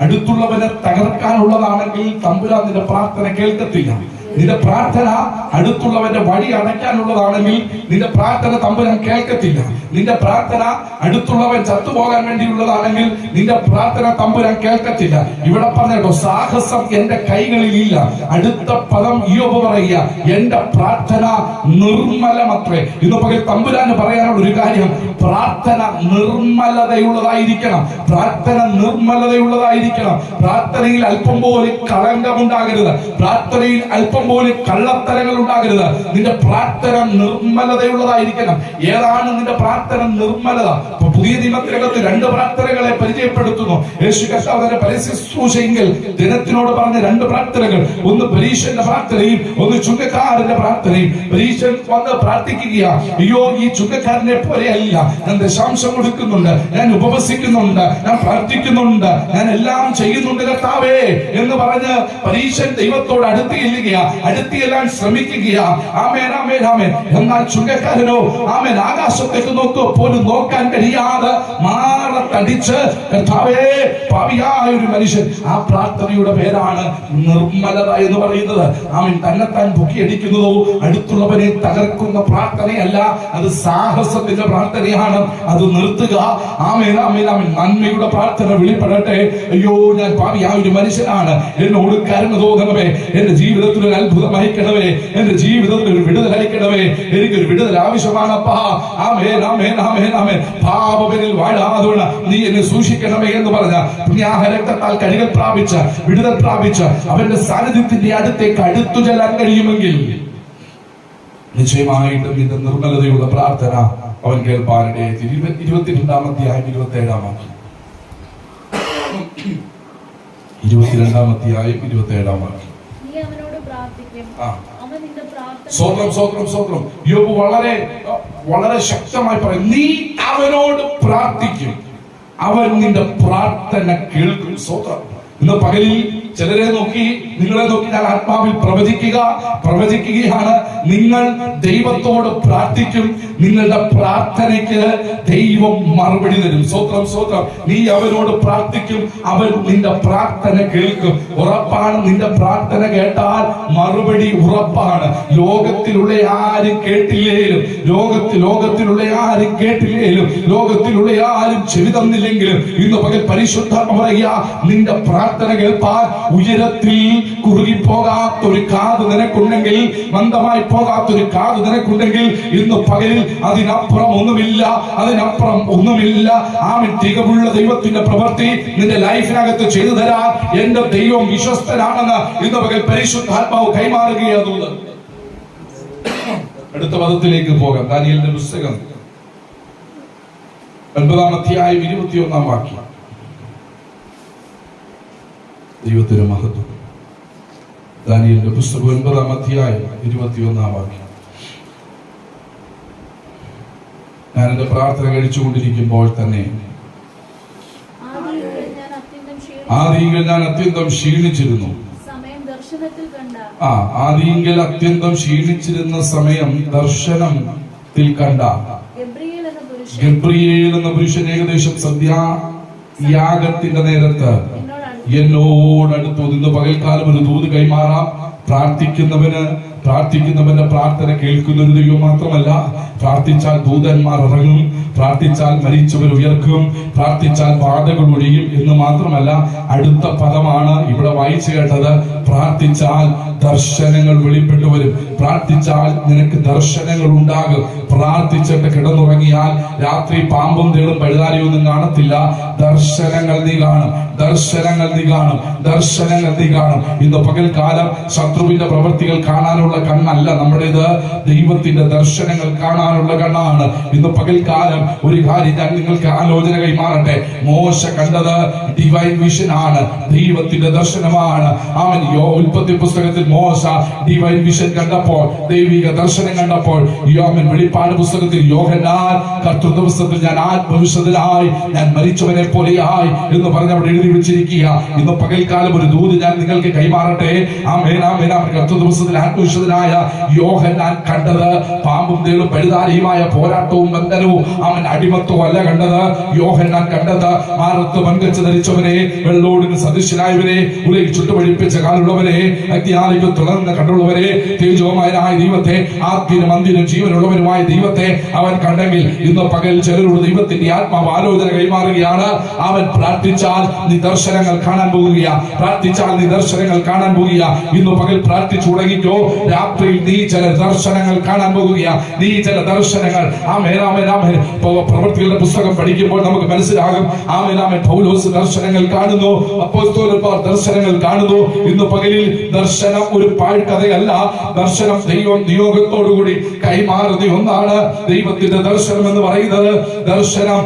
Speaker 1: അടുത്തുള്ളവനെ തകർക്കാനുള്ളതാണെങ്കിൽ തമ്പുരാൻ നിന്റെ പ്രാർത്ഥന കേൾക്കത്തില്ല. നിന്റെ പ്രാർത്ഥന അടുത്തുള്ളവന്റെ വഴി അടയ്ക്കാനുള്ളതാണെങ്കിൽ നിന്റെ പ്രാർത്ഥന തമ്പുരാൻ കേൾക്കത്തില്ല. നിന്റെ പ്രാർത്ഥന അടുത്തുള്ളവൻ ചത്തുപോകാൻ വേണ്ടിയുള്ളതാണെങ്കിൽ നിന്റെ പ്രാർത്ഥന തമ്പുരാൻ കേൾക്കത്തില്ല. ഇവിടെ പറഞ്ഞോ, സാഹസം എന്റെ കൈകളിലില്ല. അടുത്ത പദം യോബ് പറയുക, എന്റെ പ്രാർത്ഥന നിർമ്മലമത്രേ. ഇന്ന് പകൽ തമ്പുരാന് പറയാനുള്ള ഒരു കാര്യം, പ്രാർത്ഥന നിർമ്മലതയുള്ളതായിരിക്കണം. പ്രാർത്ഥന നിർമ്മലതയുള്ളതായിരിക്കണം. പ്രാർത്ഥനയിൽ അല്പം പോലും കളങ്കമുണ്ടാകരുത്. പ്രാർത്ഥനയിൽ അല്പം പോലും കള്ളത്തരങ്ങൾ ഉണ്ടാകരുത്. നിന്റെ പ്രാർത്ഥന നിർമ്മലതയുള്ളതായിരിക്കണം. ഏതാണ് നിന്റെ പ്രാർത്ഥന നിർമ്മലത? പുതിയ നിയമത്തിനകത്ത് 2 പ്രാർത്ഥനകളെ പരിചയപ്പെടുത്തുന്നു. യേശു കർത്താവിന്റെ പരസ്യശുശ്രൂഷയെങ്കിൽ ദിനത്തിനോട് പറഞ്ഞ 2 പ്രാർത്ഥനകൾ, ഒന്ന് പരീശന്റെ പ്രാർത്ഥനയും ഒന്ന് ചുങ്കക്കാരന്റെ പ്രാർത്ഥനയും. പരീശൻ വന്ന് പ്രാർത്ഥിക്കുക, അയ്യോ ഈ ചുങ്കക്കാരനെ പോലെയല്ല, ഞാൻ ദശാംശം കൊടുക്കുന്നുണ്ട്, ഞാൻ ഉപവസിക്കുന്നുണ്ട്, ഞാൻ പ്രാർത്ഥിക്കുന്നുണ്ട്, ഞാൻ എല്ലാം ചെയ്യുന്നുണ്ട് കർത്താവേ എന്ന് പറഞ്ഞ് പരീശൻ ദൈവത്തോട് അടുത്തിയെല്ലാം ശ്രമിക്കുക. ആമേൻ ആമേൻ ആമേൻ. എന്നാൽ ചുങ്കക്കാരനോ ആമേൻ ആകാശത്തേക്ക് പോലും നോക്കാൻ കഴിയാതെ മാറത്തടിച്ച് കർത്താവേ പാപിയായ ഒരു മനുഷ്യൻ. ആ പ്രാർത്ഥനയുടെ പേരാണ് നിർമ്മലത എന്ന് പറയുന്നത്. ആമേൻ. തന്നെത്താൻ പൊക്കിയടിക്കുന്നതോ അടുത്തുള്ളവനെ തകർക്കുന്ന പ്രാർത്ഥനയല്ല, അത് സാഹസത്തിന്റെ പ്രാർത്ഥനയാണ്. അത് നിർത്തുക. ആമേൻ ആമേൻ ആമേൻ. നന്മയുടെ പ്രാർത്ഥന വെളിപ്പെടട്ടെ. അയ്യോ ഞാൻ പാപിയായ ഒരു മനുഷ്യനാണ്, എന്നോട് കരുണ തോന്നണമേ, എന്റെ ജീവിതത്തിൽ ഒരു അത്ഭുതം അയക്കണമേ, എന്റെ ജീവിതത്തിൽ ഒരു വിടുതൽ അയക്കണമേ, എനിക്കൊരു വിടുതൽ ആവശ്യമാണപ്പാ. ആമേൻ ആമേൻ ആമേൻ ആമേൻ. പാപമെന്നിൽ വാഴാതെ നീ എന്നെ സൂക്ഷിക്കണമേ എന്ന് പറഞ്ഞ പുണ്യാഹ രക്തത്താൽ കഴുകൽ പ്രാപിച്ച വിടുതൽ പ്രാപിച്ച അവന്റെ സാന്നിധ്യത്തിന്റെ അടുത്തേക്ക് അടുത്തു ചെല്ലാൻ കഴിയുമെങ്കിൽ നിശ്ചയമായിട്ടും ഇത് നിർമ്മലതയുള്ള പ്രാർത്ഥന അവൻ കേൾപ്പാനിടയെ. 22-ാം അധ്യായം 27-ാം വാക്യം. 22-ാം അധ്യായം 27-ാം വാക്യം. സ്വത്രം സ്വത്രം സ്വത്രം. യോബ് വളരെ ശക്തമായി പറയും, നീ അവനോട് പ്രാർത്ഥിക്കും, അവൻ നിന്റെ പ്രാർത്ഥന കേൾക്കും. സ്വത്രം. ഇന്ന് പകലിൽ ചിലരെ നോക്കി, നിങ്ങളെ നോക്കി ഞാൻ ആത്മാവിൽ പ്രവചിക്കുകയാണ്. നിങ്ങൾ ദൈവത്തോട് പ്രാർത്ഥിക്കും, നിങ്ങളുടെ പ്രാർത്ഥനയ്ക്ക് ദൈവം മറുപടി തരും. സ്വത്രം സ്വത്രം. നീ അവനോട് പ്രാർത്ഥിക്കും, അവൻ നിന്റെ പ്രാർത്ഥന കേൾക്കും. ഉറപ്പാണ്, നിന്റെ പ്രാർത്ഥന കേട്ടാൽ മറുപടി ഉറപ്പാണ്. ലോകത്തിലുള്ള ആരും കേട്ടില്ലേലും, ലോകത്തിലുള്ള ആരും കേട്ടില്ലേലും, ലോകത്തിലുള്ള ആരും ചെവി തന്നില്ലെങ്കിലും ഇന്ന് പകൽ പരിശുദ്ധാത്മ പറയുക, നിന്റെ പ്രാർത്ഥന കേൾപ്പാൻ ഉയരത്തിൽ കുറുകിപ്പോകാത്തൊരു കാത് നിനക്കുണ്ടെങ്കിൽ, മന്ദമായി പോകാത്തൊരു കാത് നിനക്കുണ്ടെങ്കിൽ ഇന്ന് പകലിൽ അതിനപ്പുറം ഒന്നുമില്ല. ആമേൻ. തികവുള്ള ദൈവത്തിന്റെ പ്രവൃത്തി നിന്റെ ലൈഫിനകത്ത് ചെയ്തു തരാൻ എന്റെ ദൈവം വിശ്വസ്തനാണെന്ന് ഇന്ന് പകൽ പരിശുദ്ധാത്മാവ് കൈമാറുകയാണ്. അടുത്ത പദത്തിലേക്ക് പോകാം. ദാനിയേലിന്റെ പുസ്തകം 9-ാം അധ്യായം 21-ാം വാക്യം. ദൈവത്തിന്റെ മഹത്വം. ദാനിയേലിന്റെ പുസ്തകം 9-ാം അധ്യായം 21-ാം വാക്യം. ഞാൻ എന്റെ പ്രാർത്ഥന കഴിച്ചുകൊണ്ടിരിക്കുമ്പോൾ തന്നെ ആദിയിൽ ഞാൻ അത്യന്തം ക്ഷീണിച്ചിരുന്നു. ആദിയിൽ അത്യന്തം ക്ഷീണിച്ചിരുന്ന സമയം ദർശനത്തിൽ കണ്ട ഗബ്രിയേൽ എന്ന പുരുഷൻ ഏകദേശം സന്ധ്യായാഗത്തിന്റെ നേരത്ത് എന്നോടടുത്തു നിന്ന് പകൽക്കാലം ഒരു ദൂത് കൈമാറാം. പ്രാർത്ഥിക്കുന്നവന്റെ പ്രാർത്ഥന കേൾക്കുന്ന ഒരു ദൈവം മാത്രമല്ല, പ്രാർത്ഥിച്ചാൽ ദൂതന്മാർ ഇറങ്ങും, പ്രാർത്ഥിച്ചാൽ മരിച്ചവർ ഉയർക്കും, പ്രാർത്ഥിച്ചാൽ ബാധകൾ ഒഴിയും എന്ന് മാത്രമല്ല, അടുത്ത പദമാണ് ഇവിടെ വായിച്ചു കേട്ടത്. പ്രാർത്ഥിച്ചാൽ ദർശനങ്ങൾ വെളിപ്പെട്ടു വരും. പ്രാർത്ഥിച്ചാൽ നിനക്ക് ദർശനങ്ങൾ ഉണ്ടാകും. പ്രാർത്ഥിച്ചിട്ട് കിടന്നുറങ്ങിയാൽ രാത്രി പാമ്പും തേളും പഴുതാരിയൊന്നും കാണത്തില്ല. ദർശനങ്ങൾ നീ കാണും, ദർശനങ്ങൾ നീ കാണും, ദർശനങ്ങൾ നീ കാണും. ഇന്ന് പകൽക്കാലം ശത്രുവിന്റെ പ്രവൃത്തികൾ കാണാനുള്ള കണ്ണല്ല നമ്മുടേത്, ദൈവത്തിന്റെ ദർശനങ്ങൾ കാണാനുള്ള കണ്ണാണ്. ഇന്ന് പകൽക്കാലം ഒരു കാര്യം ഞാൻ നിങ്ങൾക്ക് ആലോചന കൈമാറട്ടെ. മോശ കണ്ടത് ഡിവൈൻ വിഷൻ ആണ്, ദൈവത്തിന്റെ ദർശനമാണ്. അവൻ ഉൽപ്പത്തി പുസ്തകത്തിൽ മോശ ഡിവൈൻ വിഷൻ കണ്ടപ്പോൾ, ദൈവിക ദർശനം കണ്ടപ്പോൾ, യോഹന്നാൻ വെളിപ്പാട് പുസ്തകത്തിൽ യോഹന്നാൻ കർത്തൃത്വ പുസ്തകത്തിൽ ഞാൻ ആത്മവിശുദ്ധനായി, ഞാൻ മരിച്ചവനെ പോലെയായി എന്ന് പറഞ്ഞ് അവിടെ എഴുതി വെച്ചിരിക്കുക. ഇന്ന് പകൽക്കാലം ഒരു ദൂത് ഞാൻ നിങ്ങൾക്ക് കൈമാറട്ടെ. ആമേൻ ആമേൻ ആമേൻ. കർത്തൃത്വ പുസ്തകത്തിൽ ആത്മവിശുദ്ധനായ യോഹന്നാൻ കണ്ടത് പാമ്പും തേളും പഴുതാരിയുമായ പോരാട്ടവും ബന്ധനവും, അവൻ അടിമത്വം അല്ല കണ്ടത്. യോഹന്നാൻ കണ്ടത് മാറത്ത് മൺകച്ച് ധരിച്ചവനെ, വെള്ളോടിന് സദൃശനായവരെ, ഉലയിൽ ചുട്ടുപഴിപ്പിച്ച കാലുള്ളവരെ, അഗ്നിയാലിക്ക് തുടർന്ന് കണ്ടുള്ളവരെ, തേജോമയനായ ദൈവത്തെ, ആദ്യനും അന്ത്യനും ജീവനുള്ളവനുമായ ദൈവത്തെ അവൻ കണ്ടെങ്കിൽ ഇന്ന് പകൽ ചിലരോട് ദൈവത്തിന്റെ ആത്മാവ് ആലോചന കൈമാറുകയാണ്. അവൻ പ്രാർത്ഥിച്ചാൽ നീ ദർശനങ്ങൾ കാണാൻ പോകുക, പ്രാർത്ഥിച്ചാൽ നീ ദർശനങ്ങൾ കാണാൻ പോകുക. ഇന്ന് പകൽ പ്രാർത്ഥിച്ചു തുടങ്ങിക്കോ. രാത്രിയിൽ നീ ചില ദർശനങ്ങൾ കാണാൻ പോകുക, നീ ചില ദർശനങ്ങൾ. പ്രവൃത്തികളുടെ പുസ്തകം പഠിക്കുമ്പോൾ നമുക്ക് മനസ്സിലാകും. പൗലോസ് ദർശനങ്ങൾ കാണുന്നു, അപ്പോസ്തലന്മാർ ദർശനങ്ങൾ കാണുന്നു. ഇന്ന് പകലിൽ ദർശനം ഒരു പാഴ്കഥയല്ല, ദർശനം ദൈവം നിയോഗത്തോടുകൂടി കൈമാറുന്ന ഒന്നാണ്. ദൈവത്തിന്റെ ദർശനം എന്ന് പറയുന്നത് ദർശനം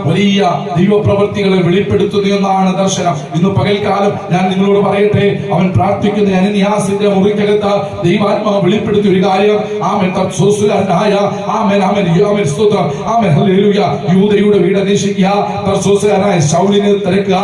Speaker 1: വലിയ ദൈവപ്രവൃത്തികളെ വെളിപ്പെടുത്തുന്ന ഒന്നാണ് ദർശനം. ഇന്ന് പകൽക്കാലം ഞാൻ നിങ്ങളോട് പറയട്ടെ, അവൻ പ്രാർത്ഥിക്കുന്ന അനനിയാസിന്റെ മുറിക്കകത്ത് ദൈവാത്മാവ് വെളിപ്പെടുത്തിയ ഒരു കാര്യം. യൂദയുടെ വീട് അന്വേഷിക്കുക, ശൗലിനെ തിരക്കുക,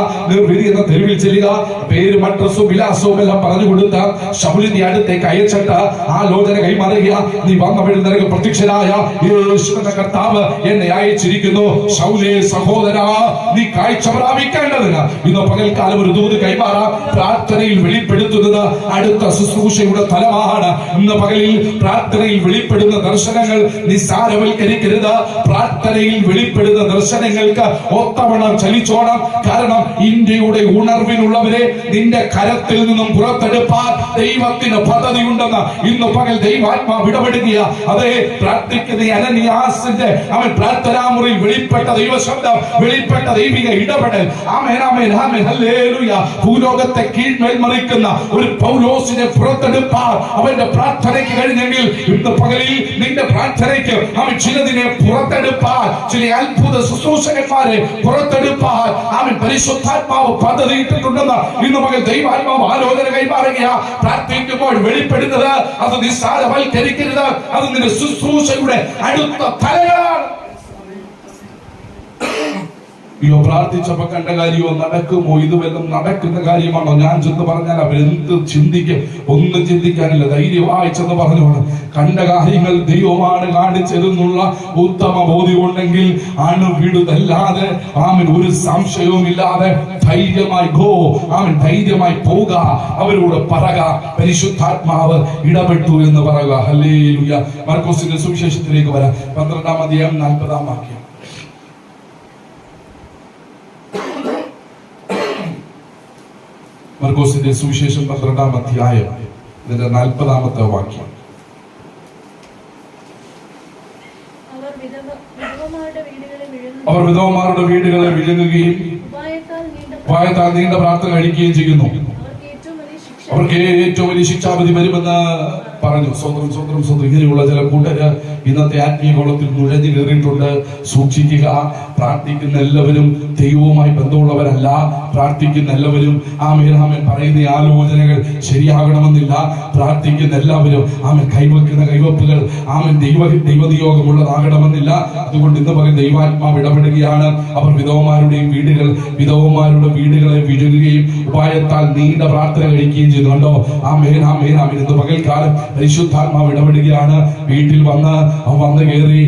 Speaker 1: എന്ന തെരുവിൽ ചെല്ലുക, പേരും അഡ്രസ്സും വിലാസവും എല്ലാം പറഞ്ഞു കൊടുത്ത ശൗലിന്റെ അടുത്തേക്ക് അയച്ചിട്ട് ആലോചന കൈമാറുക. നീ വന്നവഴിൽ നിനക്ക് പ്രത്യക്ഷനായ യേശു എന്ന കർത്താവ് എന്നെ അയച്ചിരിക്കുന്നു. ശൗലേ സഹോദരാ, നീ കാഴ്ച പ്രാപിക്കേണ്ടതിന് ഇന്ന് പകൽക്കാലം ഒരു ദൂത് കൈമാറാം. പ്രാർത്ഥനയിൽ വെളിപ്പെടുത്തുന്നത് അടുത്ത ശുശ്രൂഷയുടെ ഫലമാണ്. ഇന്ന് പകലിൽ പ്രാർത്ഥനയിൽ വെളിപ്പെടുന്ന ദർശനങ്ങൾ നിസ്സാരവൽക്കരിക്കരുത്. പ്രാർത്ഥനയിൽ വെളിപ്പെടുന്ന ദർശനങ്ങൾക്ക് ഒത്തവണ്ണം ചലിച്ചോണം. കാരണം ഇന്ത്യയുടെ ഉണർവിനുള്ളവരെ നിന്റെ കരത്തിൽ നിന്നും പുറത്തെടുപ്പാൻ ദൈവത്തിന് പദ്ധതിയുണ്ടെന്ന് ഇന്ന് പകൽ ദൈവാത്മാവ് ഇടപെടുക. അതേ, പ്രാർത്ഥിക്കുന്ന അനനിയാസിന്റെ അവൻ പ്രാർത്ഥനാമുറിയിൽ വെളിപ്പെട്ട ദൈവശബ്ദം, വെളിപ്പെട്ട ദൈവിക ഇടപെടൽ. ആമേൻ ആമേൻ ആമേൻ ഹല്ലേലൂയ. ഭൂലോകത്തെ കീഴ്മേൽ മറിക്കുന്ന ഒരു പൗലോസിനെ പുറത്തെടുപ്പാൻ അവന്റെ പ്രാർത്ഥനയ്ക്ക് കഴിഞ്ഞെങ്കിൽ ഇന്ന് പകലിൽ നിന്റെ പ്രാർത്ഥനയ്ക്ക് അവൻ ചിലതിനെ പുറത്തെടുപ്പാൻ, ചില അത്ഭുത ശുശ്രൂഷകന്മാരെ പുറത്തെടുപ്പാൻ അവൻ പരിശുദ്ധാത്മാവ് പദ്ധതിയിട്ടിട്ടുണ്ടെന്ന് ഇന്ന് പകൽ ദൈവാത്മാവ് ആലോചന കൈമാറുക. പ്രാർത്ഥിക്കുമ്പോൾ വെളിപ്പെടുന്നത് അത് നിസ്സാരവൽക്കരിക്കരുത്. അത് നിന്റെ ശുശ്രൂഷയുടെ അടുത്ത തലങ്ങളാണ്. അയ്യോ, പ്രാർത്ഥിച്ചപ്പോ കണ്ട കാര്യമോ നടക്കുമോ, ഇതുവെല്ലാം നടക്കുന്ന കാര്യമാണോ? ഞാൻ ചെന്ന് പറഞ്ഞാൽ അവരെന്ത് ചിന്തിക്കും? ഒന്നും ചിന്തിക്കാനില്ല, ധൈര്യമായി ചെന്ന് പറഞ്ഞോളൂ. കണ്ട കാര്യങ്ങൾ ദൈവമാണ് കാണിച്ചതെന്നുള്ള ഉത്തമ ബോധ്യമുണ്ടെങ്കിൽ അണുവിടുതല്ലാതെ ആമൻ ഒരു സംശയവും ഇല്ലാതെ ധൈര്യമായി ധൈര്യമായി പോവുക. അവരോട് പറക, പരിശുദ്ധാത്മാവ് ഇടപെട്ടു എന്ന് പറയുക. ഹല്ലേലൂയ. മർക്കോസിന്റെ സുവിശേഷത്തിലേക്ക് വരാം. 12-ാം അധ്യായം 40-ാം വാക്യം. മർക്കോസിന്റെ സുവിശേഷം 12-ാം അധ്യായം ഇതിന്റെ 40-ാമത്തെ വാക്യം. അവർ വിധവമാരുടെ വീടുകളെ വിഴുങ്ങുകയും ഉപായത്താൽ നീണ്ട പ്രാർത്ഥന കഴിക്കുകയും ചെയ്യുന്നു. അവർക്ക് ഏറ്റവും വലിയ ശിക്ഷാവിധി വരുമെന്ന് പറഞ്ഞു. സ്വന്തം ഇങ്ങനെയുള്ള ചില കൂട്ടര് ഇന്നത്തെ ആത്മീയഗോളത്തിൽ നുഴഞ്ഞു കയറിയിട്ടുണ്ട്. സൂക്ഷിക്കുക. പ്രാർത്ഥിക്കുന്ന എല്ലാവരും ദൈവവുമായി ബന്ധമുള്ളവരല്ല. പ്രാർത്ഥിക്കുന്ന എല്ലാവരും ആമേൻ പറയുന്ന ആലോചനകൾ ശരിയാകണമെന്നില്ല. പ്രാർത്ഥിക്കുന്ന എല്ലാവരും കൈവെക്കുന്ന കൈവെപ്പുകൾ ദൈവനിയോഗമുള്ളതാകണമെന്നില്ല. അതുകൊണ്ട് ഇന്ന് പകൽ ദൈവാത്മാവ് ഇടപെടുകയാണ്. അവർ വിധവമാരുടെ വീടുകളെ വിഴുകുകയും ഉപായത്താൽ നീണ്ട പ്രാർത്ഥന കഴിക്കുകയും ചെയ്തുകൊണ്ടോ ഇന്ന് പകൽക്കാലം പരിശുദ്ധാത്മാവ് ഇടപെടുകയാണ്. വീട്ടിൽ വന്ന് കയറി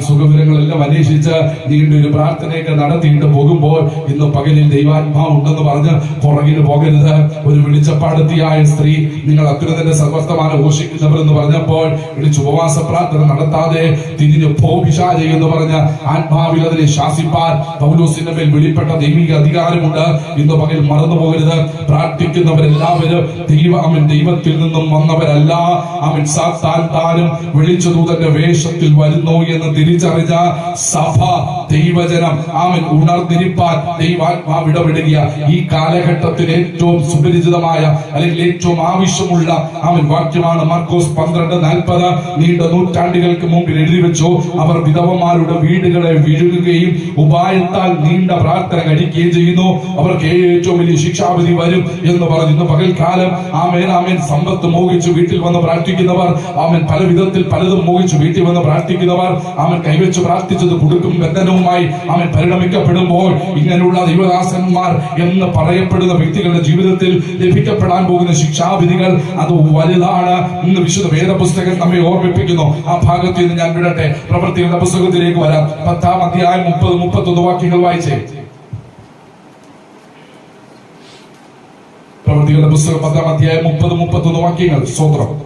Speaker 1: സുഖവിവരങ്ങളെല്ലാം അന്വേഷിച്ച് നീണ്ടൊരു പ്രാർത്ഥനയൊക്കെ നടത്തിയിട്ട് പോകുമ്പോൾ ഇന്ന് പകലിൽ ദൈവാത്മാവ് ഉണ്ടെന്ന് പറഞ്ഞ് പുറകിൽ പോകരുത്. ഒരു വെളിച്ചപ്പാടത്തിയായ സ്ത്രീ നിങ്ങൾ അത്യുന്നതന്റെ സർവസ്തമാനം ഘോഷിക്കുന്നവർ എന്ന് പറഞ്ഞപ്പോൾ വിളിച്ച് ഉപവാസ പ്രാർത്ഥന നടത്താതെ തിരിഞ്ഞു പിശാചേ എന്ന് പറഞ്ഞ് ആത്മാവിൽ അതിനെ ശാസിപ്പാൻ പൗലോസിന്റെ മേൽ വെളിപ്പെട്ട ദൈവിക അധികാരമുണ്ട്. ഇന്ന് പകൽ മറന്നു പോകരുത്. പ്രാർത്ഥിക്കുന്നവരെല്ലാവരും ദൈവത്തിൽ നിന്നും വന്നവരല്ല. സാത്താൻ താനും വെളിച്ചദൂതന്റെ വേഷത്തിൽ വരുന്നു എന്ന് തിരിച്ചറിഞ്ഞ സഭ ദൈവജനം ഉണർന്നിരിപ്പാൻ ദൈവാത്മാവ് ഇടപെടുക. ഈ കാലഘട്ടത്തിൽ ഏറ്റവും സുപരിചിതമായ അല്ലെങ്കിൽ ഏറ്റവും ആവശ്യമുള്ള വാക്യമാണ് മാർക്കോസ് 12:40. നീണ്ട നൂറ്റാണ്ടുകൾക്ക് മുമ്പിൽ എഴുതി വെച്ചു. അവർ വിധവമാരുടെ വീടുകളെ വിഴുകുകയും ഉപായത്താൽ നീണ്ട പ്രാർത്ഥന കഴിക്കുകയും ചെയ്യുന്നു. അവർക്ക് ഏറ്റവും വലിയ ശിക്ഷാവിധി വരും എന്ന് പറഞ്ഞു. ഇന്ന് പകൽക്കാലം സമ്പത്ത് മോഹിച്ചു വീട്ടിൽ വന്ന് പ്രാർത്ഥിക്കുന്നവർ, പല വിധത്തിൽ പലതും മോഹിച്ചു വീട്ടിൽ വന്ന് പ്രാർത്ഥിക്കുന്നവർ, കൈവച്ച് പ്രാർത്ഥിച്ചത് കൊടുക്കും ബന്ധനവുമായി പരിണമിക്കപ്പെടുമ്പോൾ ഇങ്ങനെയുള്ള ദൈവദാസന്മാർ എന്ന് പറയപ്പെടുന്ന വ്യക്തികളുടെ ജീവിതത്തിൽ ലഭിക്കപ്പെടാൻ പോകുന്ന ശിക്ഷാവിധികൾ അത് വലുതാണ്. ഇന്ന് വിശുദ്ധ വേദപുസ്തകം നമ്മെ ഓർമ്മിപ്പിക്കുന്നു. ആ ഭാഗത്ത് നിന്ന് ഞാൻ വിടട്ടെ. പ്രവൃത്തികളുടെ പുസ്തകത്തിലേക്ക് വരാം. 10-ാം അധ്യായം 30-31 വാക്യങ്ങൾ വായിച്ചേ. പ്രവൃത്തികളുടെ പുസ്തകം 10-ാം അധ്യായം 30-31 വാക്യങ്ങൾ. സ്വതന്ത്രം.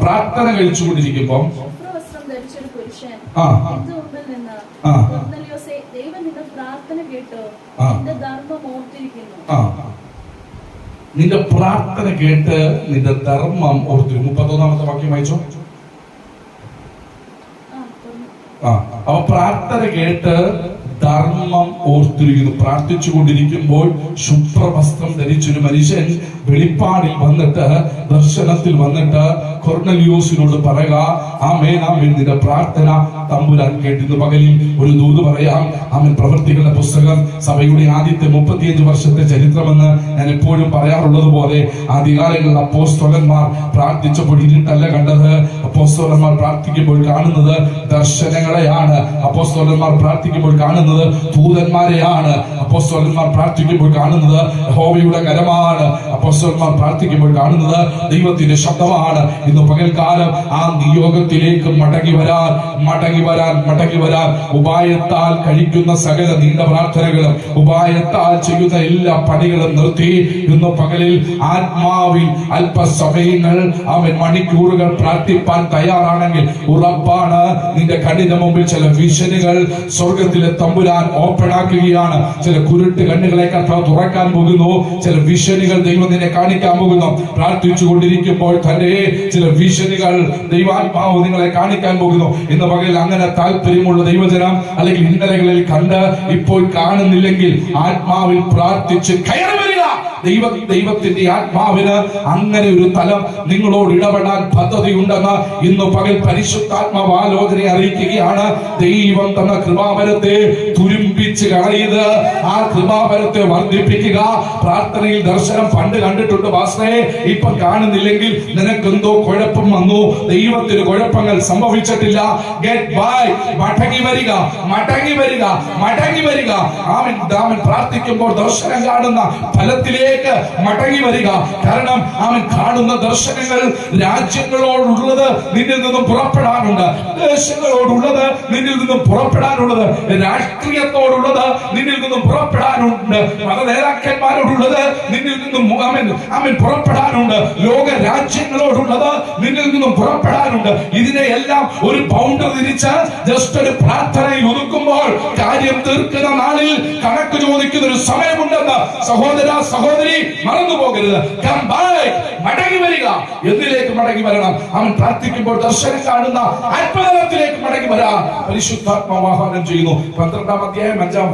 Speaker 1: പ്രാർത്ഥന കഴിച്ചുകൊണ്ടിരിക്കുമ്പോൾ നിന്റെ പ്രാർത്ഥന കേട്ട് നിന്റെ ധർമ്മം ഓർത്തിരുന്നു. 31-ാമത്തെ വാക്യം വായിച്ചോ. അപ്പൊ പ്രാർത്ഥന കേട്ട് ധർമ്മം ഓർത്തിരിക്കുന്നു. പ്രാർത്ഥിച്ചുകൊണ്ടിരിക്കുമ്പോൾ ശുഭ്രവസ്ത്രം ധരിച്ചൊരു മനുഷ്യൻ വെളിപ്പാടിൽ വന്നിട്ട്, ദർശനത്തിൽ വന്നിട്ട് കൊർന്നലിയോസിനോട് പറയുക, നിന്റെ പ്രാർത്ഥന തമ്പുരാൻ കേട്ടിരുന്നു. പകലിൽ ഒരു ദൂത് പറയാം. പ്രവൃത്തികളുടെ പുസ്തകം സഭയുടെ ആദ്യത്തെ 35 വർഷത്തെ ചരിത്രമെന്ന് ഞാൻ എപ്പോഴും പറയാറുള്ളത് പോലെ ആദ്യകാലങ്ങളിൽ അപ്പോസ്തലന്മാർ പ്രാർത്ഥിച്ചപ്പോൾ ഇരുട്ടല്ല കണ്ടത്. അപ്പോസ്തലന്മാർ പ്രാർത്ഥിക്കുമ്പോൾ കാണുന്നത് ദർശനങ്ങളെയാണ്. അപ്പോസ്തലന്മാർ പ്രാർത്ഥിക്കുമ്പോൾ കാണുന്നത് ദൂതന്മാരെയാണ്. അപ്പോസ്തലന്മാർ പ്രാർത്ഥിക്കുമ്പോൾ കാണുന്നത് യഹോവയുടെ കരമാണ്. അപ്പോസ്തലന്മാർ പ്രാർത്ഥിക്കുമ്പോൾ കാണുന്നത് ദൈവത്തിന്റെ ശബ്ദമാണ്. ഇന്ന് പകൽക്കാലം ആ നിയോഗത്തിലേക്ക് മടങ്ങി വരാൻ ഉപായത്താൽ കഴിക്കുന്ന സകല നീണ്ട പ്രാർത്ഥനകളും ഉപായത്താൽ ചെയ്യുന്ന എല്ലാ പണികളും നിർത്തി ഇന്ന് പകലിൽ ആത്മാവിൽ അല്പസമയങ്ങൾ മണിക്കൂറുകൾ പ്രാർത്ഥിപ്പാൻ തയ്യാറാണെങ്കിൽ ഉറപ്പാണ് നിന്റെ കണ്ണിന്റെ മുമ്പിൽ ചില വിഷനുകൾ സ്വർഗത്തിലെ തമ്പുരാൻ ഓപ്പൺ ആക്കുകയാണ്. ചില കുരുട്ട് കണ്ണുകളെ കർത്താവ് തുറക്കാൻ പോകുന്നു. ചില വിഷനുകൾ ദൈവം നിന്നെ കാണിക്കാൻ പോകുന്നു. പ്രാർത്ഥിച്ചു കൊണ്ടിരിക്കുമ്പോൾ തന്നെ ചില വിഷനുകൾ ദൈവാത്മാവ് നിങ്ങളെ കാണിക്കാൻ പോകുന്നു. ഇന്ന് പകൽ അങ്ങനെ താല്പര്യമുള്ള ദൈവജനം അല്ലെങ്കിൽ ഇന്നലകളിൽ കണ്ട് ഇപ്പോൾ കാണുന്നില്ലെങ്കിൽ ആത്മാവിൽ പ്രാർത്ഥിച്ച് കയറി വരിക. ദൈവത്തിന്റെ ആത്മാവിന് അങ്ങനെ ഒരു തലം നിങ്ങളോട് ഇടപെടാൻ പദ്ധതിയുണ്ടെന്ന് ഇന്ന് പകൽ പരിശുദ്ധാത്മാവ് ആലോചന അറിയിക്കുകയാണ്. ദൈവം തന്ന കൃപാവരത്തെ തുരുമ്പിച്ച് കളയത്, ആ കൃപാവരത്തെ വർദ്ധിപ്പിക്കുക. പ്രാർത്ഥനയിൽ ദർശനം പണ്ട് കണ്ടിട്ടുണ്ട് പാസ്റ്ററെ, ഇപ്പൊ കാണുന്നില്ലെങ്കിൽ നിനക്കെന്തോ കുഴപ്പം വന്നു. ദൈവത്തിന് കുഴപ്പങ്ങൾ സംഭവിച്ചിട്ടില്ല. മടങ്ങി വരിക. അവൻ പ്രാർത്ഥിക്കുമ്പോൾ ദർശനം കാണുന്ന ഫലത്തിലേക്ക് മടങ്ങി വരിക. കാരണം അവൻ കാണുന്ന ദർശനങ്ങൾ രാജ്യങ്ങളോടുള്ളത് നിന്നിൽ നിന്നും പുറപ്പെടാനുണ്ട്, ദേശങ്ങളോടുള്ളത് നിന്നിൽ നിന്നും പുറപ്പെടാനുള്ളത്, രാഷ്ട്രീയത്തോടുള്ളത് നിന്നിൽ നിന്നും പുറപ്പെടാനുണ്ട്, മത നേതാക്കന്മാരോടുള്ളത് നിന്നിൽ നിന്നും അവൻ പുറപ്പെടാനുണ്ട്, ലോക രാജ്യങ്ങളോടുള്ളത് നിന്നിൽ നിന്നും പുറപ്പെടാനുണ്ട്. ഇതിനെയെല്ലാം ഒരു ബൗണ്ടറി തിരിച്ച് ജസ്റ്റ് ഒരു പ്രാർത്ഥനയിൽ ഒതുക്കുമ്പോൾ കാര്യം തീർക്കുന്ന നാളിൽ കണക്ക് ചോദിക്കുന്ന ഒരു സമയമുണ്ടെന്ന് സഹോദര സഹോദരി മറന്നു പോകരുത്. മടങ്ങി വരിക. എന്തിലേക്ക് മടങ്ങി വരണം? അവൻ പ്രാർത്ഥിക്കുമ്പോൾ ദർശനം കാണുന്ന ആത്മതലത്തിലേക്ക് മടങ്ങി വരാൻ പരിശുദ്ധാത്മാവ് ആഹ്വാനം ചെയ്യുന്നു. 12-ാം അധ്യായം 5-ാം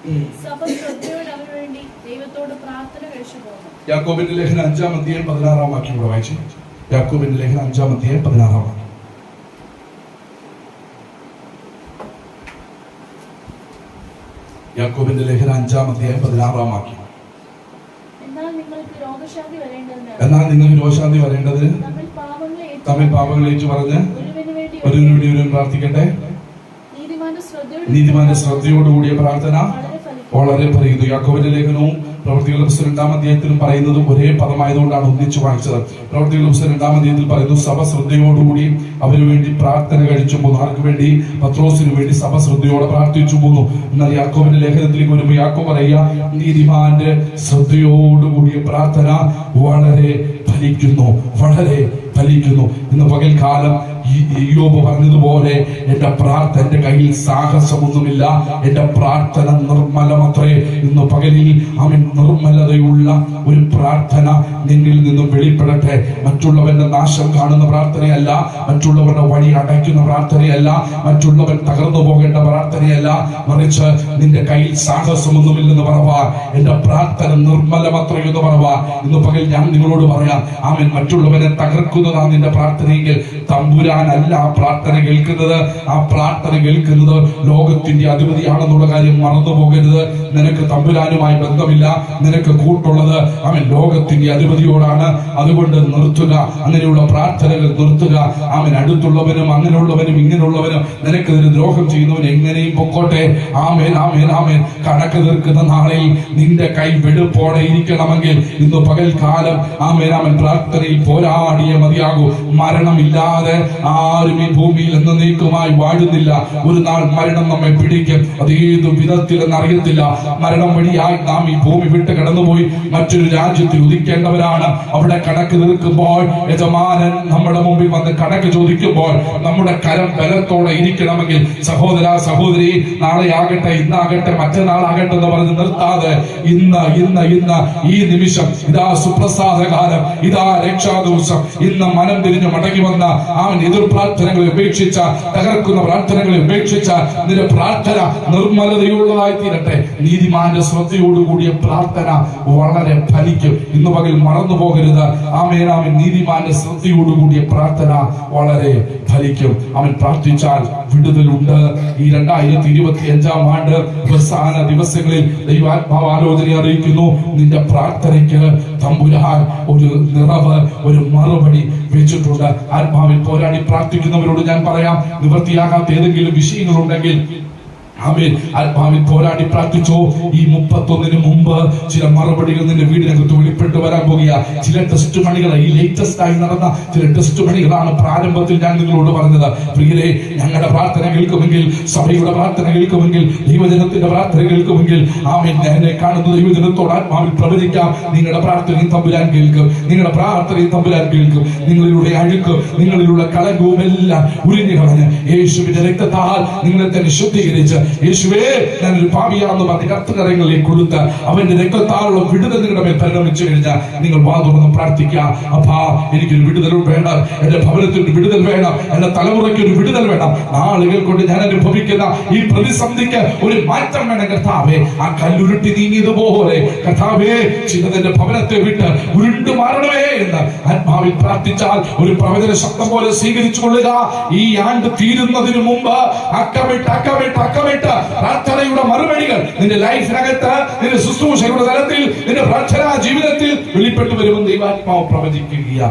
Speaker 2: സഭ ശ്രദ്ധയോടെ അവന് വേണ്ടി ദൈവത്തോട് പ്രാർത്ഥന കഴിച്ചു പോകുന്നു.
Speaker 1: യാക്കോബിന്റെ ലേഖനം 5-ാം അധ്യായം 16-ാം വാക്യം കൂടെ വായിച്ചു. യാക്കോബിന്റെ ലേഖനം 5-ാം അധ്യായം 16-ാം വാക്യം. യാക്കോബിന്റെ ലേഖനം 5-ാം അധ്യായം 16-ാം വാക്യം.
Speaker 2: എന്നാൽ നിങ്ങൾക്ക് രോഗശാന്തി വരേണ്ടതിന്
Speaker 1: തമ്മിൽ പാപങ്ങൾ ഏറ്റു പറഞ്ഞ് ഒരുവന് വേണ്ടി ഒരുവൻ പ്രാർത്ഥിക്കട്ടെ. നീതിമാന്റെ ശ്രദ്ധയോടുകൂടിയ പ്രാർത്ഥന വളരെ ഫലിക്കുന്നു. യാക്കോബിന്റെ ലേഖനവും പ്രവൃത്തികളുടെ പുസ്തകം 2-ാം അധ്യായത്തിലും പറയുന്നത് ഒരേ പദമായതുകൊണ്ടാണ് ഒന്നിച്ചു വായിച്ചത്. പ്രവൃത്തികളുടെ പുസ്തകം 2-ാം അധ്യായത്തിൽ പറയുന്നു, സഭ ശ്രദ്ധയോടുകൂടി അവന് വേണ്ടി പ്രാർത്ഥന കഴിച്ചു പോകുന്നു. ആർക്ക് വേണ്ടി? പത്രോസിന് വേണ്ടി സഭ ശ്രദ്ധയോടെ പ്രാർത്ഥിച്ചു പോകുന്നു. എന്നാൽ യാക്കോബിന്റെ ലേഖനത്തിലേക്ക് വരുമ്പോൾ യാക്കോബ് പറയുക, നീതിമാന്റെ ശ്രദ്ധയോടുകൂടിയ പ്രാർത്ഥന വളരെ ഫലിക്കുന്നു, വളരെ ഫലിക്കുന്നു. ഇന്ന് പകൽക്കാലം യോബ് പറഞ്ഞതുപോലെ എന്റെ പ്രാർത്ഥന, എന്റെ കയ്യിൽ സാഹസമൊന്നുമില്ല, എന്റെ പ്രാർത്ഥന നിർമ്മലമത്രേ. ഇന്ന് പകലിൽ അവൻ നിർമ്മലതയുള്ള ഒരു പ്രാർത്ഥന നിന്നിൽ നിന്നും വെളിപ്പെടട്ടെ. മറ്റുള്ളവന്റെ നാശം കാണുന്ന പ്രാർത്ഥനയല്ല, മറ്റുള്ളവരുടെ വഴി അടയ്ക്കുന്ന പ്രാർത്ഥനയല്ല, മറ്റുള്ളവൻ തകർന്നു പോകേണ്ട പ്രാർത്ഥനയല്ല, മറിച്ച് നിന്റെ കയ്യിൽ സാഹസമൊന്നുമില്ലെന്ന് പറവാ, എന്റെ പ്രാർത്ഥന നിർമ്മലമത്രേ എന്ന് പറവാ. ഇന്ന് പകൽ ഞാൻ നിങ്ങളോട് പറയാം, അവൻ മറ്റുള്ളവനെ തകർക്കുന്നതാണ് നിന്റെ പ്രാർത്ഥനയെങ്കിൽ തമ്പുരാനല്ല ആ പ്രാർത്ഥന കേൾക്കുന്നത്. ആ പ്രാർത്ഥന കേൾക്കുന്നത് ലോകത്തിന്റെ അധിപതിയാണെന്നുള്ള കാര്യം മറന്നു പോകരുത്. നിനക്ക് തമ്പുരാനുമായി ബന്ധമില്ല, നിനക്ക് കൂട്ടുള്ളത് അവൻ ലോകത്തിന്റെ അധിപതിയോടാണ്. അതുകൊണ്ട് നിർത്തുക, അങ്ങനെയുള്ള പ്രാർത്ഥനകൾ നിർത്തുക. അവൻ അടുത്തുള്ളവനും അങ്ങനെയുള്ളവനും ഇങ്ങനെയുള്ളവനും നിനക്കെതിരെ ദ്രോഹം ചെയ്യുന്നവൻ എങ്ങനെയും പൊക്കോട്ടെ. ആമേൻ, ആമേൻ, ആമേൻ. കണക്ക് തീർക്കുന്ന നാളിൽ നിന്റെ കൈ വെടുപ്പോടെ ഇരിക്കണമെങ്കിൽ ഇന്ന് പകൽക്കാലം ആമേൻ, അവൻ പ്രാർത്ഥനയിൽ പോരാടിയേ മതിയാകൂ. മരണമില്ലാതെ ആരും ഈ ഭൂമിയിൽ എന്നേക്കുമായി വാഴുന്നില്ല. ഒരു നാൾ മരണം നമ്മെ പിടിക്കും, അത് ഏതു വിധത്തിലെന്ന് അറിയത്തില്ല. മരണം വഴിയായി നാം ഈ ഭൂമി വിട്ട് കടന്നുപോയി മറ്റൊരു രാജ്യത്തിൽ ഉദിക്കേണ്ടവരാണ്. അവിടെ കണക്ക് തീർക്കുമ്പോൾ യജമാനൻ നമ്മുടെ മുമ്പിൽ വന്ന് കണക്ക് ചോദിക്കുമ്പോൾ നമ്മുടെ കരം ബലത്തോടെ ഇരിക്കണമെങ്കിൽ സഹോദര സഹോദരി, നാളെ ആകട്ടെ, ഇന്നാകട്ടെ, മറ്റന്നാളാകട്ടെ എന്ന് പറഞ്ഞ് നിർത്താതെ ഇന്ന് ഇന്ന് ഇന്ന് ഈ നിമിഷം, ഇതാ സുപ്രസാദ കാലം, ഇതാ രക്ഷാ ദിവസം, ഇന്ന് മനം തിരിഞ്ഞ് മടങ്ങി വന്ന അവൻ എതിർ പ്രാർത്ഥനകളെ ഉപേക്ഷിച്ച, തകർക്കുന്ന പ്രാർത്ഥനകളെ ഉപേക്ഷിച്ച നിന്റെ പ്രാർത്ഥന നിർമ്മലതയുള്ളതായി തീരട്ടെ. നീതിമാന്റെ ശ്രദ്ധയോടുകൂടിയ പ്രാർത്ഥന വളരെ ഫലിക്കും. ഇന്ന് പകൽ മറന്നു പോകരുത്. ആമേൻ, അവൻ നീതിമാന്റെ ശ്രദ്ധയോടുകൂടിയ പ്രാർത്ഥന വളരെ ഫലിക്കും. അവൻ പ്രാർത്ഥിച്ചാൽ വിടുതലുണ്ട്. ഈ 2025-ാം ആണ്ട് അവസാന ദിവസങ്ങളിൽ ദൈവാത്മാവ് ആലോചന അറിയിക്കുന്നു, നിന്റെ പ്രാർത്ഥനയ്ക്ക് തമ്പുരാൻ ഒരു നിറവ്, ഒരു മറുപടി വെച്ചിട്ടുണ്ട്. ആത്മാവിൽ പോരാടി പ്രാർത്ഥിക്കുന്നവരോട് ഞാൻ പറയാം, നിവൃത്തിയാകാത്ത ഏതെങ്കിലും വിഷയങ്ങളുണ്ടെങ്കിൽ ആമേൻ, ആത്മാവിൽ പോരാടി പ്രാർത്ഥിച്ചോ. ഈ 31-ന് മുമ്പ് ചില മറുപടികൾ നിന്റെ വീടിനകത്ത് വെളിപ്പെട്ട് വരാൻ പോകുക. ചില ടെസ്റ്റ് മണികൾ, ഈ ലേറ്റസ്റ്റ് ആയി നടന്ന ചില ടെസ്റ്റ് മണികളാണ് പ്രാരംഭത്തിൽ ഞാൻ നിങ്ങളോട് പറഞ്ഞത്. പ്രിയരെ, ഞങ്ങളുടെ പ്രാർത്ഥന കേൾക്കുമെങ്കിൽ, സഭയുടെ പ്രാർത്ഥന കേൾക്കുമെങ്കിൽ, ദൈവജനത്തിന്റെ പ്രാർത്ഥന കേൾക്കുമെങ്കിൽ, ആമേൻ, എന്നെ കാണുന്ന ദൈവജനത്തോട് ആത്മാവിൽ പ്രവചിക്കാം, നിങ്ങളുടെ പ്രാർത്ഥനയും തമ്പുരാൻ കേൾക്കും, നിങ്ങളുടെ പ്രാർത്ഥനയും തമ്പുരാൻ കേൾക്കും. നിങ്ങളിലൂടെ അഴുക്കും, നിങ്ങളിലുള്ള കളങ്കവും എല്ലാം ഉരിഞ്ഞു കളഞ്ഞ് യേശുവിന്റെ രക്തത്താൽ നിങ്ങളെ തന്നെ ശുദ്ധീകരിച്ച്, യേശുവേ ഞാനൊരു പാപിയാണെന്ന് പറഞ്ഞ് കർത്തകരങ്ങളിലേക്ക് കൊടുത്ത് അവന്റെ രക്തത്താലുള്ള വിടുതൽ നിങ്ങളുടെ മേൽ പരിണമിച്ചു കഴിഞ്ഞാൽ നിങ്ങൾ വാ തുറന്ന് പ്രാർത്ഥിക്കുക. അപ്പാ, എനിക്കൊരു വിടുതൽ വേണം, എന്റെ ഭവനത്തിന് വിടുതൽ വേണം, എന്റെ തലമുറയ്ക്ക് ഒരു വിടുതൽ വേണം. നാളുകൾ കൊണ്ട് ഞാൻ അനുഭവിക്കുന്ന ഈ പ്രതിസന്ധിക്ക് ഒരു മാറ്റം വേണം കർത്താവേ. ആ കല്ലുരുട്ടി നീങ്ങിയതുപോലെ കർത്താവേ, ചിലതിന്റെ ഭവനത്തെ വിട്ട് ഉരുണ്ടു മാറണമേ എന്ന് ആത്മാവിൽ പ്രാർത്ഥിച്ചാൽ ഒരു പ്രവചന ശബ്ദം പോലെ സ്വീകരിച്ചു കൊള്ളുക. ഈ ആണ്ട് തീരുന്നതിന് മുമ്പ് അക്കമിട്ട് പ്രാർത്ഥനയുടെ മറുപടികൾ നിന്റെ ലൈഫിനകത്ത്, നിന്റെ ശുശ്രൂഷയുടെ തലത്തിൽ, നിന്റെ പ്രാർത്ഥനാ ജീവിതത്തിൽ വെളിപ്പെട്ടു വരുമെന്ന് ദൈവാത്മാവ് പ്രവചിക്കുക.